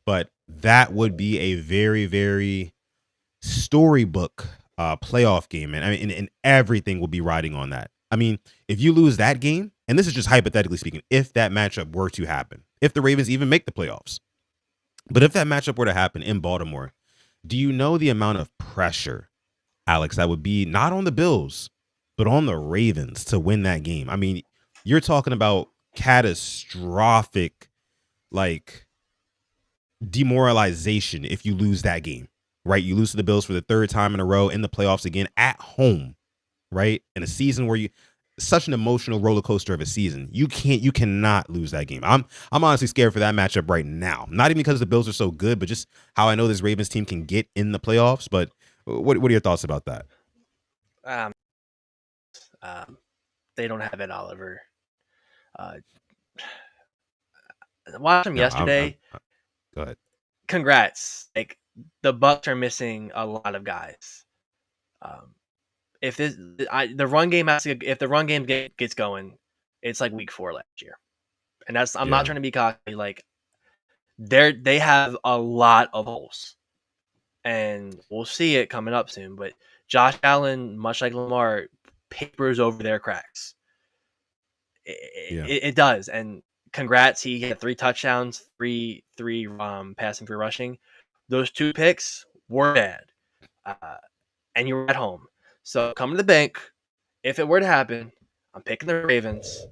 but that would be a very, very storybook playoff game. And I mean, and everything will be riding on that. I mean, if you lose that game, and this is just hypothetically speaking, if that matchup were to happen, if the Ravens even make the playoffs, but if that matchup were to happen in Baltimore, do you know the amount of pressure, Alex, that would be not on the Bills, but on the Ravens to win that game? I mean, you're talking about catastrophic, like, demoralization if you lose that game, right? You lose to the Bills for the 3rd time in a row in the playoffs again at home, right? In a season where such an emotional roller coaster of a season. You cannot lose that game. I'm honestly scared for that matchup right now. Not even because the Bills are so good, but just how I know this Ravens team can get in the playoffs. But what are your thoughts about that? They don't have it, Oliver. Watched them yesterday. Go ahead. Congrats. Like, the Bucs are missing a lot of guys. If the run game if the run game gets going, it's like week 4 last year. And I'm not trying to be cocky. Like, they have a lot of holes, and we'll see it coming up soon. But Josh Allen, much like Lamar, papers over their cracks. It does. And congrats, he had 3 touchdowns, three passing for rushing. Those 2 picks were bad, and you were at home. So come to the bank. If it were to happen, I'm picking the Ravens.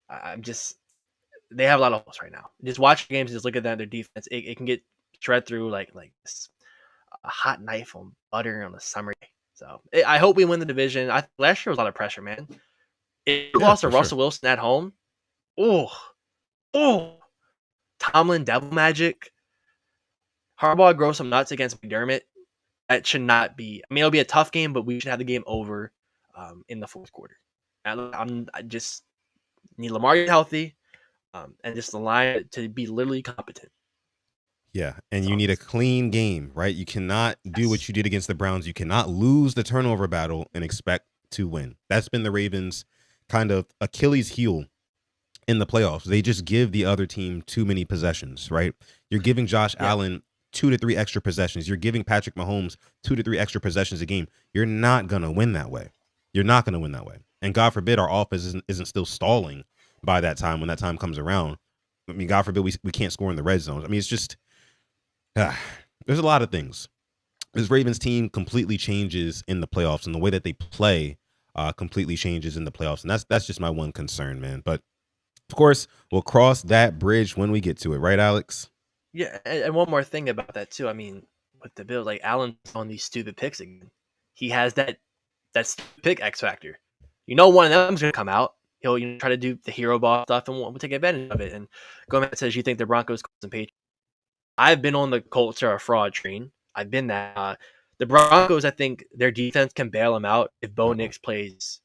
They have a lot of holes right now. Just watch games, just look at their defense. It can get shred through like a hot knife on butter on a summer day. So I hope we win the division. Last year was a lot of pressure, man. If you lost to Russell Wilson at home, Tomlin, devil magic. Harbaugh grow some nuts against McDermott. That should not be. I mean, it'll be a tough game, but we should have the game over in the 4th quarter. I just need Lamar to get healthy, and just the line to be literally competent. Yeah, and you need a clean game, right? You cannot do what you did against the Browns. You cannot lose the turnover battle and expect to win. That's been the Ravens' kind of Achilles heel in the playoffs. They just give the other team too many possessions, right? You're giving Josh Allen 2 to 3 extra possessions. You're giving Patrick Mahomes 2 to 3 extra possessions a game. You're not going to win that way. You're not going to win that way. And God forbid our offense isn't still stalling by that time when that time comes around. I mean, God forbid we can't score in the red zones. I mean, it's just there's a lot of things. This Ravens team completely changes in the playoffs, and the way that they play completely changes in the playoffs. And that's just my one concern, man. But of course, we'll cross that bridge when we get to it, right, Alex? Yeah, and one more thing about that too. I mean, with the Bills, like, Allen's on these stupid picks again. He has that stupid pick X factor. You know, one of them's gonna come out. He'll try to do the hero ball stuff, and we'll take advantage of it. And Gomez says, "You think the Broncos, Colts, and Patriots?" I've been on the Colts are a fraud train. I've been that. The Broncos, I think their defense can bail them out if Bo Nix plays.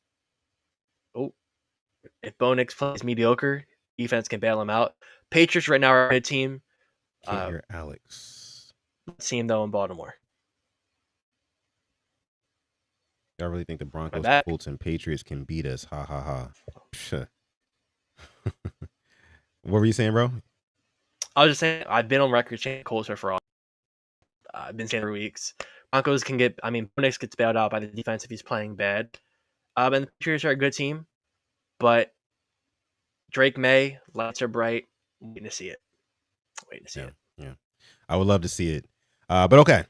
If Bo Nix plays mediocre, defense can bail them out. Patriots right now are a good team. Can't hear Alex. See him though in Baltimore. I really think the Broncos, Colts, and Patriots can beat us. Ha ha ha. What were you saying, bro? I was just saying, I've been on record saying Colts are fraud. I've been saying for weeks. Broncos can get. I mean, Bo Nix gets bailed out by the defense if he's playing bad. And the Patriots are a good team, but Drake May, lights are bright. Waiting to see it. Yeah, I would love to see it. But okay,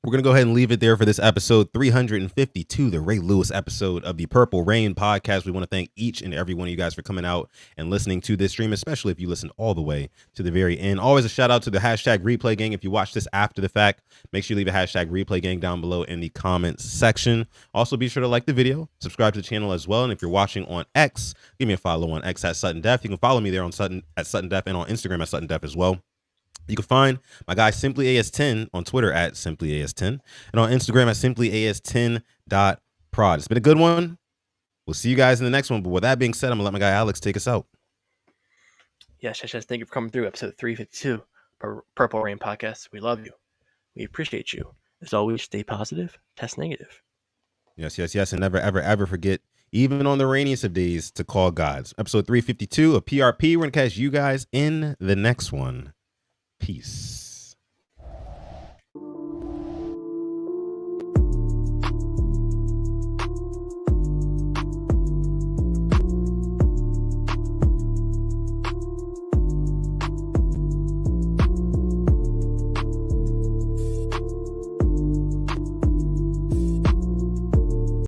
we're going to go ahead and leave it there for this episode 352, the Ray Lewis episode of the Purple Rain podcast. We want to thank each and every one of you guys for coming out and listening to this stream, especially if you listened all the way to the very end. Always a shout out to the hashtag replay gang. If you watch this after the fact, make sure you leave a hashtag replay gang down below in the comments section. Also, be sure to like the video, subscribe to the channel as well. And if you're watching on X, give me a follow on X at Sutton Def. You can follow me there on Sutton Def and on Instagram at Sutton Def as well. You can find my guy SimplyAS10 on Twitter at SimplyAS10 and on Instagram at SimplyAS10.prod. It's been a good one. We'll see you guys in the next one. But with that being said, I'm going to let my guy Alex take us out. Yes. Thank you for coming through episode 352, Purple Rain Podcast. We love you. We appreciate you. As always, stay positive, test negative. Yes. And never, ever forget, even on the rainiest of days, to call gods. Episode 352 of PRP. We're going to catch you guys in the next one. Peace.